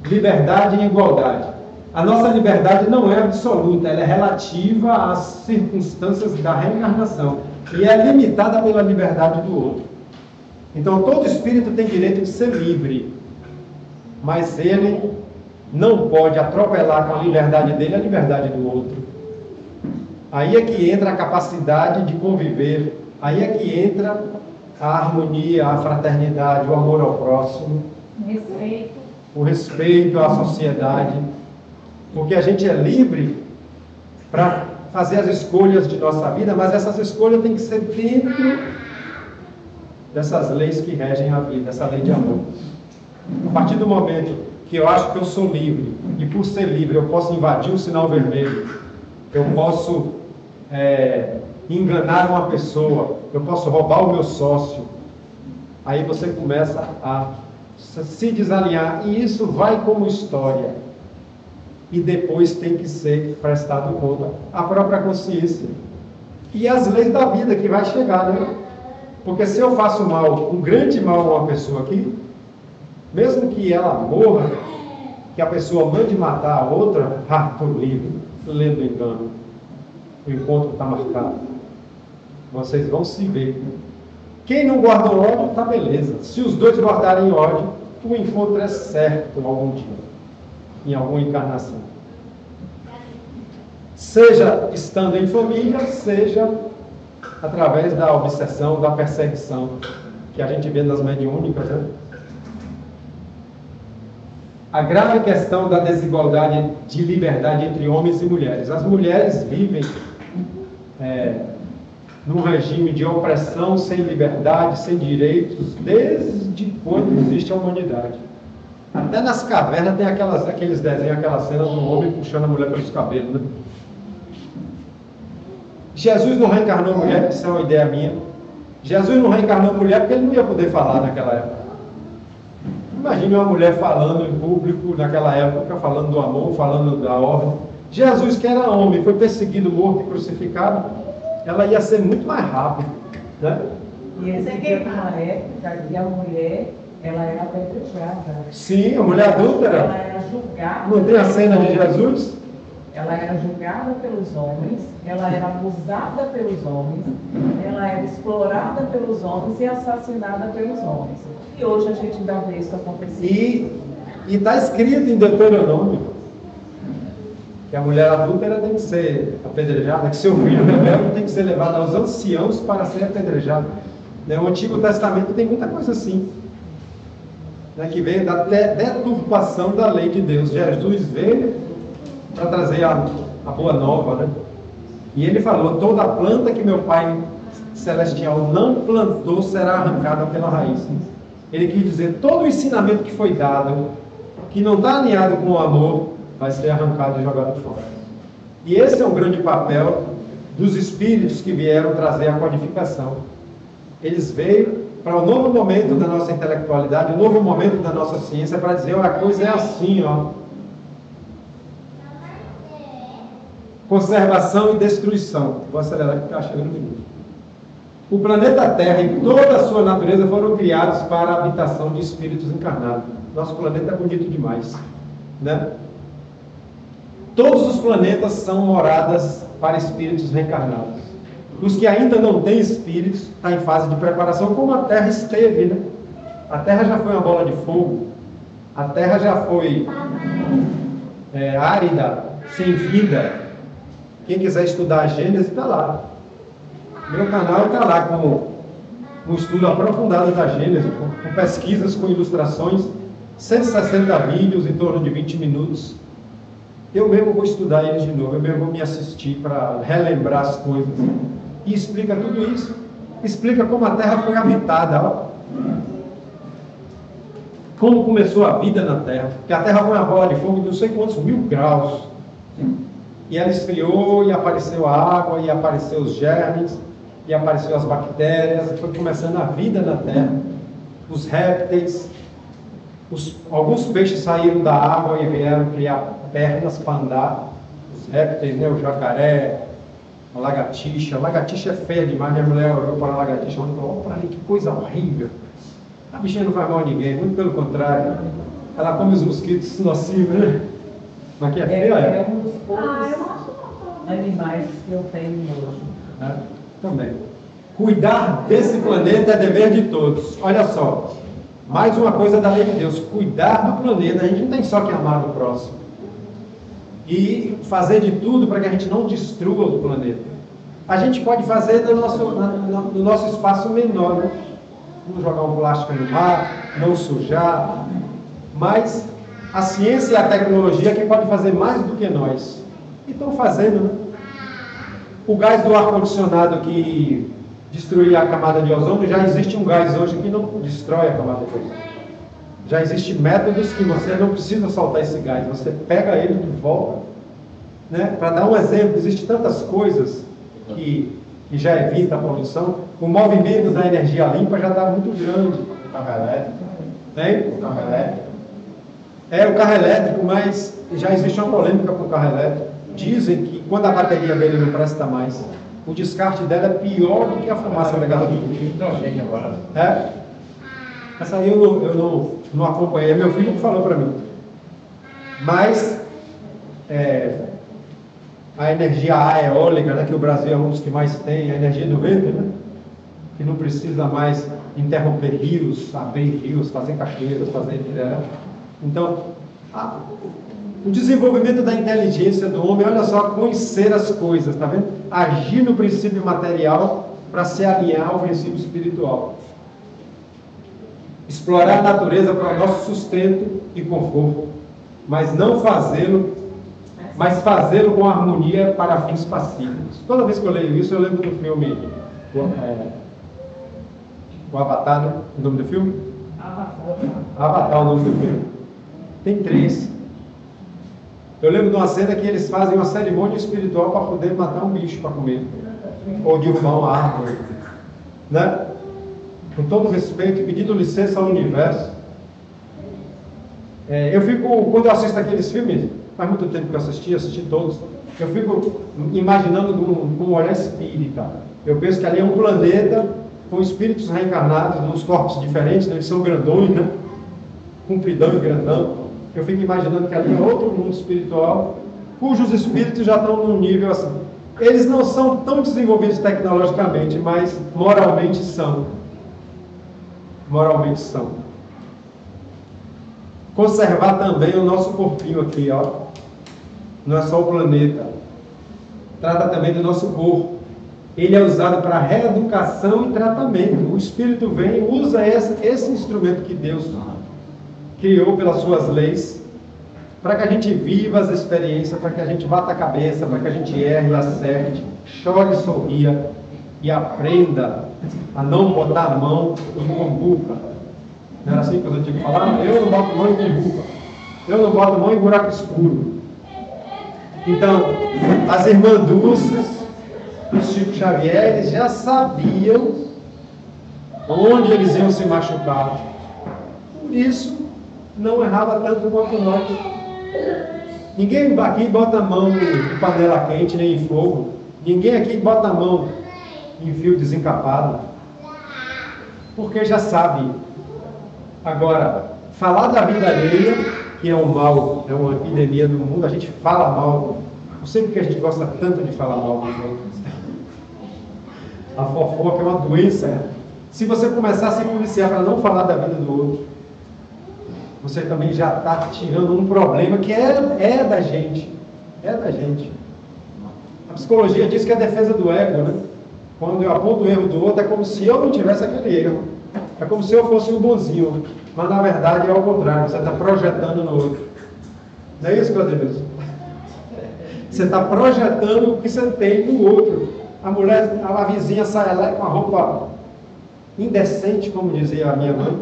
Liberdade e igualdade. A nossa liberdade não é absoluta, ela é relativa às circunstâncias da reencarnação e é limitada pela liberdade do outro. Então todo espírito tem direito de ser livre, mas ele não pode atropelar com a liberdade dele a liberdade do outro. Aí é que entra a capacidade de conviver, aí é que entra a harmonia, a fraternidade, o amor ao próximo, o respeito à sociedade, porque a gente é livre para fazer as escolhas de nossa vida, mas essas escolhas têm que ser dentro dessas leis que regem a vida, essa lei de amor. A partir do momento que eu acho que eu sou livre, e por ser livre eu posso invadir o sinal vermelho, eu posso enganar uma pessoa, eu posso roubar o meu sócio, aí você começa a se desalinhar, e isso vai como história, e depois tem que ser prestado conta à própria consciência, e as leis da vida que vai chegar, né? Porque se eu faço mal, um grande mal a uma pessoa aqui, mesmo que ela morra, que a pessoa mande matar a outra, estou livre, lendo engano, o encontro está marcado, vocês vão se ver. Quem não guardou ódio, está beleza. Se os dois guardarem ódio, o encontro é certo algum dia, em alguma encarnação. Seja estando em família, seja através da obsessão, da perseguição, que a gente vê nas mediúnicas, né? A grave questão da desigualdade de liberdade entre homens e mulheres. As mulheres vivem num regime de opressão, sem liberdade, sem direitos, desde quando existe a humanidade. Até nas cavernas tem aqueles desenhos, aquelas cenas do homem puxando a mulher pelos cabelos, né? Jesus não reencarnou mulher, isso é uma ideia minha. Jesus não reencarnou mulher porque ele não ia poder falar naquela época. Imagine uma mulher falando em público naquela época, falando do amor, falando da ordem. Jesus, que era homem, foi perseguido, morto e crucificado, ela ia ser muito mais rápida, né? E esse aqui uma época que a mulher, ela era apedrejada. Sim, a mulher adúltera. Ela era julgada. Não tem a cena de Jesus? Ela era julgada pelos homens, ela era abusada pelos homens, ela era explorada pelos homens e assassinada pelos homens. E hoje a gente ainda vê isso acontecer. E está escrito em Deuteronômio que a mulher adúltera tem que ser apedrejada, que seu filho rebelde tem que ser levado aos anciãos para ser apedrejado. O Antigo Testamento tem muita coisa assim, né, que veio da deturpação da lei de Deus. Jesus veio para trazer a boa nova, né? E ele falou, toda planta que meu Pai Celestial não plantou será arrancada pela raiz. Ele quis dizer, todo o ensinamento que foi dado, que não está alinhado com o amor, vai ser arrancado e jogado fora. E esse é um grande papel dos espíritos que vieram trazer a codificação. Eles veio para o novo momento da nossa intelectualidade, o novo momento da nossa ciência, para dizer, a coisa é assim, ó. conservação e destruição. Vou acelerar porque está chegando no minuto. O planeta Terra e toda a sua natureza foram criados para a habitação de espíritos encarnados. Nosso planeta é bonito demais, né? Todos os planetas são moradas para espíritos reencarnados. Os que ainda não têm espíritos estão em fase de preparação, como a Terra esteve, né? A Terra já foi uma bola de fogo. A Terra já foi árida, sem vida. Quem quiser estudar a Gênesis está lá. Meu canal está lá com um estudo aprofundado da Gênesis, com pesquisas, com ilustrações, 160 vídeos em torno de 20 minutos. Eu mesmo vou estudar eles de novo, eu mesmo vou me assistir para relembrar as coisas. E explica tudo isso. Explica como a Terra foi habitada, ó. Como começou a vida na Terra. Porque a Terra foi uma bola de fogo de não sei quantos 1000 graus. E ela esfriou, e apareceu a água, e apareceu os germes, e apareceu as bactérias, e foi começando a vida na Terra. Os répteis, alguns peixes saíram da água e vieram criar pernas para andar. Os répteis, né? O jacaré, a lagartixa. A lagartixa é feia demais. Minha mulher olhou para a lagartixa e falou: olha que coisa horrível. A bichinha não faz mal a ninguém, muito pelo contrário. Ela come os mosquitos nocivos, né? Mas que é feia, é um dos poucos animais que eu tenho hoje. Também. Cuidar desse planeta é dever de todos. Olha só, mais uma coisa da lei de Deus: cuidar do planeta. A gente não tem só que amar o próximo e fazer de tudo para que a gente não destrua o planeta. A gente pode fazer no nosso espaço menor, né? Não jogar um plástico no mar, não sujar, mas a ciência e a tecnologia que pode fazer mais do que nós. E estão fazendo, né? O gás do ar-condicionado que destruía a camada de ozônio, já existe um gás hoje que não destrói a camada de ozônio. Já existem métodos que você não precisa soltar esse gás, você pega ele de volta. Né? Para dar um exemplo, existem tantas coisas que já evita a poluição. O movimento da energia limpa já está muito grande. O carro elétrico. Hein? O carro elétrico. É o carro elétrico, mas já existe uma polêmica com o carro elétrico. Dizem que quando a bateria dele não presta mais, o descarte dela é pior do que a fumaça pegada do hidrogênio agora. É? Essa aí eu não acompanhei, é meu filho que falou para mim. Mas a energia eólica, né, que o Brasil é um dos que mais tem, a energia do vento, né, que não precisa mais interromper rios, abrir rios, fazer cachoeiras, fazer... Então, o desenvolvimento da inteligência do homem, olha só, conhecer as coisas, tá vendo? Agir no princípio material para se alinhar ao princípio espiritual. Explorar a natureza para o nosso sustento e conforto, mas fazê-lo com harmonia para fins pacíficos. Toda vez que eu leio isso, eu lembro do filme o Avatar, né? O nome do filme? Avatar, o nome do filme. Tem 3. Eu lembro de uma cena que eles fazem uma cerimônia espiritual para poder matar um bicho para comer, ou derrubar uma árvore, né? Com todo respeito e pedindo licença ao universo. Quando eu assisto aqueles filmes, faz muito tempo que eu assisti todos, eu fico imaginando com um olhar espírita. Eu penso que ali é um planeta com espíritos reencarnados, nos corpos diferentes, né? Eles são grandões, né? Compridão e grandão. Eu fico imaginando que ali é outro mundo espiritual, cujos espíritos já estão num nível assim. Eles não são tão desenvolvidos tecnologicamente, mas moralmente são. Moralmente são. Conservar também o nosso corpinho aqui, ó. Não é só o planeta. Trata também do nosso corpo. Ele é usado para reeducação e tratamento. O Espírito vem e usa esse instrumento que Deus criou pelas suas leis, para que a gente viva as experiências, para que a gente bata a cabeça, para que a gente erre e acerte, chore e sorria, e aprenda a não botar a mão em cumbuca. Não era assim que os antigos falavam? Eu não boto mão em cumbuca. Eu não boto mão em buraco escuro. Então, as irmãs Dulces, os Chico Xavier, eles já sabiam onde eles iam se machucar. Por isso, não errava tanto quanto nós. Ninguém aqui bota a mão em panela quente nem em fogo. Ninguém aqui bota a mão em fio desencapado. Porque já sabe. Agora, falar da vida alheia, que é um mal, é uma epidemia no mundo, a gente fala mal. Não sei porque a gente gosta tanto de falar mal dos outros. A fofoca é uma doença. Se você começar a se policiar para não falar da vida do outro, você também já está tirando um problema que é da gente. É da gente. A psicologia diz que é a defesa do ego, né? Quando eu aponto o erro do outro, é como se eu não tivesse aquele erro. É como se eu fosse um bonzinho. Mas na verdade é ao contrário, você está projetando no outro. Não é isso, Claudio? Você está projetando o que você tem no outro. A mulher, a vizinha sai lá com a roupa indecente, como dizia a minha mãe.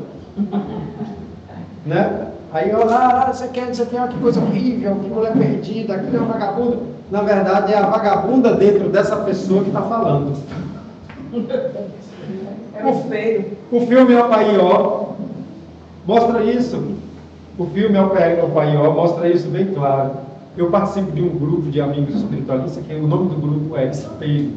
Né? Aí eu lá, você tem olha que coisa horrível, que mulher perdida, que é uma vagabunda. Na verdade é a vagabunda dentro dessa pessoa que está falando. É o feio. O filme El Paió mostra isso. O filme El Paió mostra isso bem claro. Eu participo de um grupo de amigos espiritualistas que o nome do grupo é Espelho.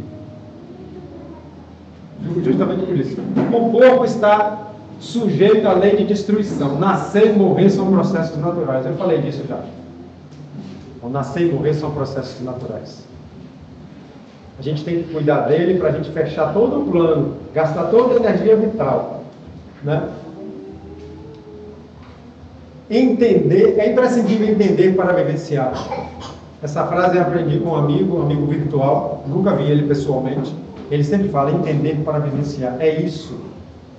Justamente por isso. O corpo está sujeito à lei de destruição. Nascer e morrer são processos naturais. Eu falei disso já. Então, nascer e morrer são processos naturais. A gente tem que cuidar dele para a gente fechar todo o plano, gastar toda a energia vital. Né? Entender, é imprescindível entender para vivenciar. Essa frase eu aprendi com um amigo virtual, nunca vi ele pessoalmente. Ele sempre fala, entender para vivenciar. É isso.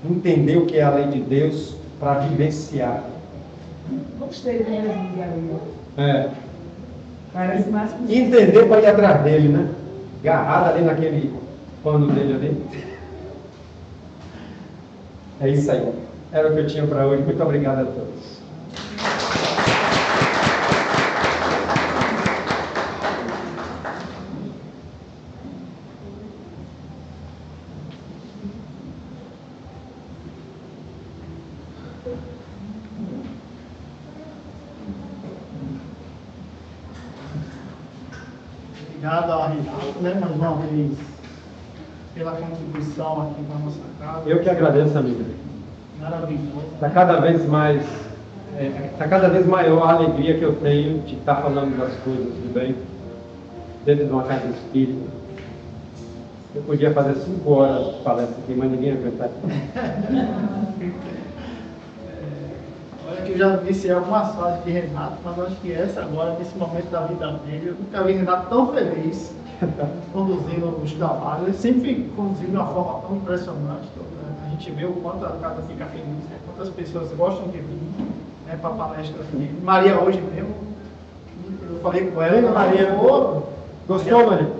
Entender o que é a lei de Deus para vivenciar. Gostei mesmo, Gabriel. É. Parece mais que... Entender para ir atrás dele, né? Agarrado ali naquele pano dele ali. É isso aí. Era o que eu tinha para hoje. Muito obrigado a todos. Obrigado ao Reinaldo, né, mais uma vez, pela contribuição aqui para a nossa casa. Eu que agradeço, amigo. Maravilhoso. Está cada vez mais, está cada vez maior a alegria que eu tenho de estar falando das coisas do bem dentro de uma casa espírita. Eu podia fazer 5 horas de palestra aqui, mas ninguém ia aguentar. Olha que eu já iniciei algumas fases de Renato, mas eu acho que essa agora, nesse momento da vida dele, eu nunca vi Renato tão feliz conduzindo os trabalhos. Ele sempre conduziu de uma forma tão impressionante. A gente vê o quanto a casa fica feliz, né? Quantas pessoas gostam de vir, né, para a palestra dele. Maria hoje mesmo, eu falei com ela, Maria, Gostou, Maria?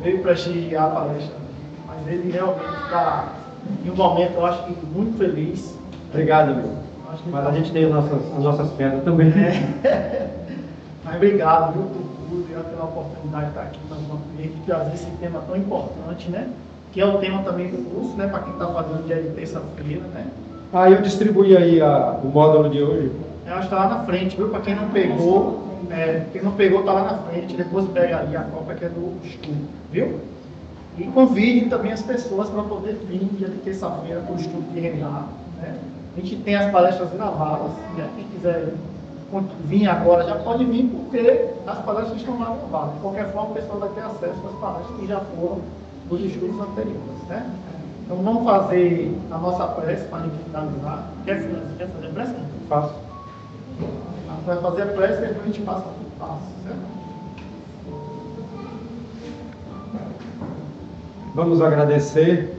Veio prestigiar a palestra, mas ele realmente está em um momento, eu acho que muito feliz. Obrigado, amigo. Mas a gente tem as nossas pedras também. Mas obrigado, viu, por tudo e pela oportunidade de estar aqui mais uma vez, de trazer esse tema tão importante, né? Que é o tema também do curso, né? Para quem está fazendo dia de terça-feira, né? Ah, eu distribuí aí o módulo de hoje. Eu acho que está lá na frente, viu? Para quem não pegou, está lá na frente, depois pega ali a cópia que é do estudo, viu? E convide também as pessoas para poder vir dia de terça-feira para o estudo de Renato, né? A gente tem as palestras gravadas, né? Quem quiser vir agora já pode vir, porque as palestras estão lá gravadas. De qualquer forma, o pessoal vai ter acesso às palestras que já foram dos estudos anteriores, né? Então vamos fazer a nossa prece para a gente finalizar. Quer fazer prece? Faço. A gente vai fazer a prece e depois a gente passa para o passo, certo? Vamos agradecer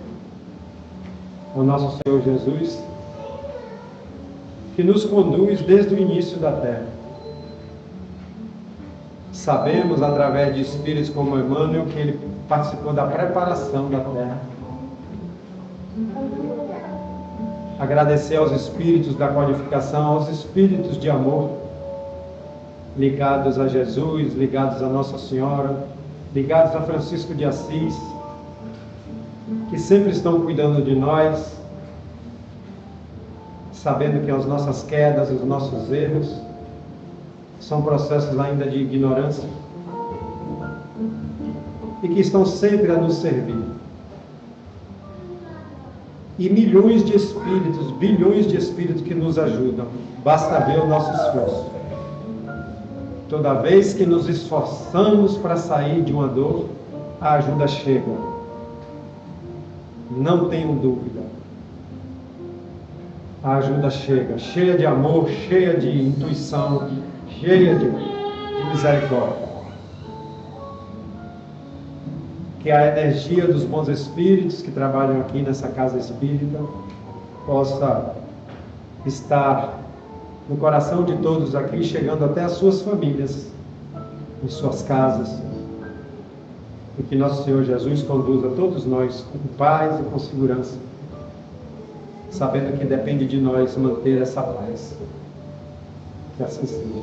ao nosso Senhor Jesus, que nos conduz desde o início da Terra. Sabemos, através de espíritos como Emmanuel, que ele participou da preparação da Terra. Agradecer aos espíritos da codificação, aos espíritos de amor, ligados a Jesus, ligados a Nossa Senhora, ligados a Francisco de Assis, que sempre estão cuidando de nós, sabendo que as nossas quedas, os nossos erros, são processos ainda de ignorância e que estão sempre a nos servir. E milhões de espíritos, bilhões de espíritos que nos ajudam. Basta ver o nosso esforço. Toda vez que nos esforçamos para sair de uma dor, a ajuda chega. Não tenham dúvida. A ajuda chega, cheia de amor, cheia de intuição, cheia de misericórdia. Que a energia dos bons espíritos que trabalham aqui nessa casa espírita possa estar no coração de todos aqui, chegando até as suas famílias, em suas casas, e que nosso Senhor Jesus conduza todos nós com paz e com segurança, sabendo que depende de nós manter essa paz. Que assim seja.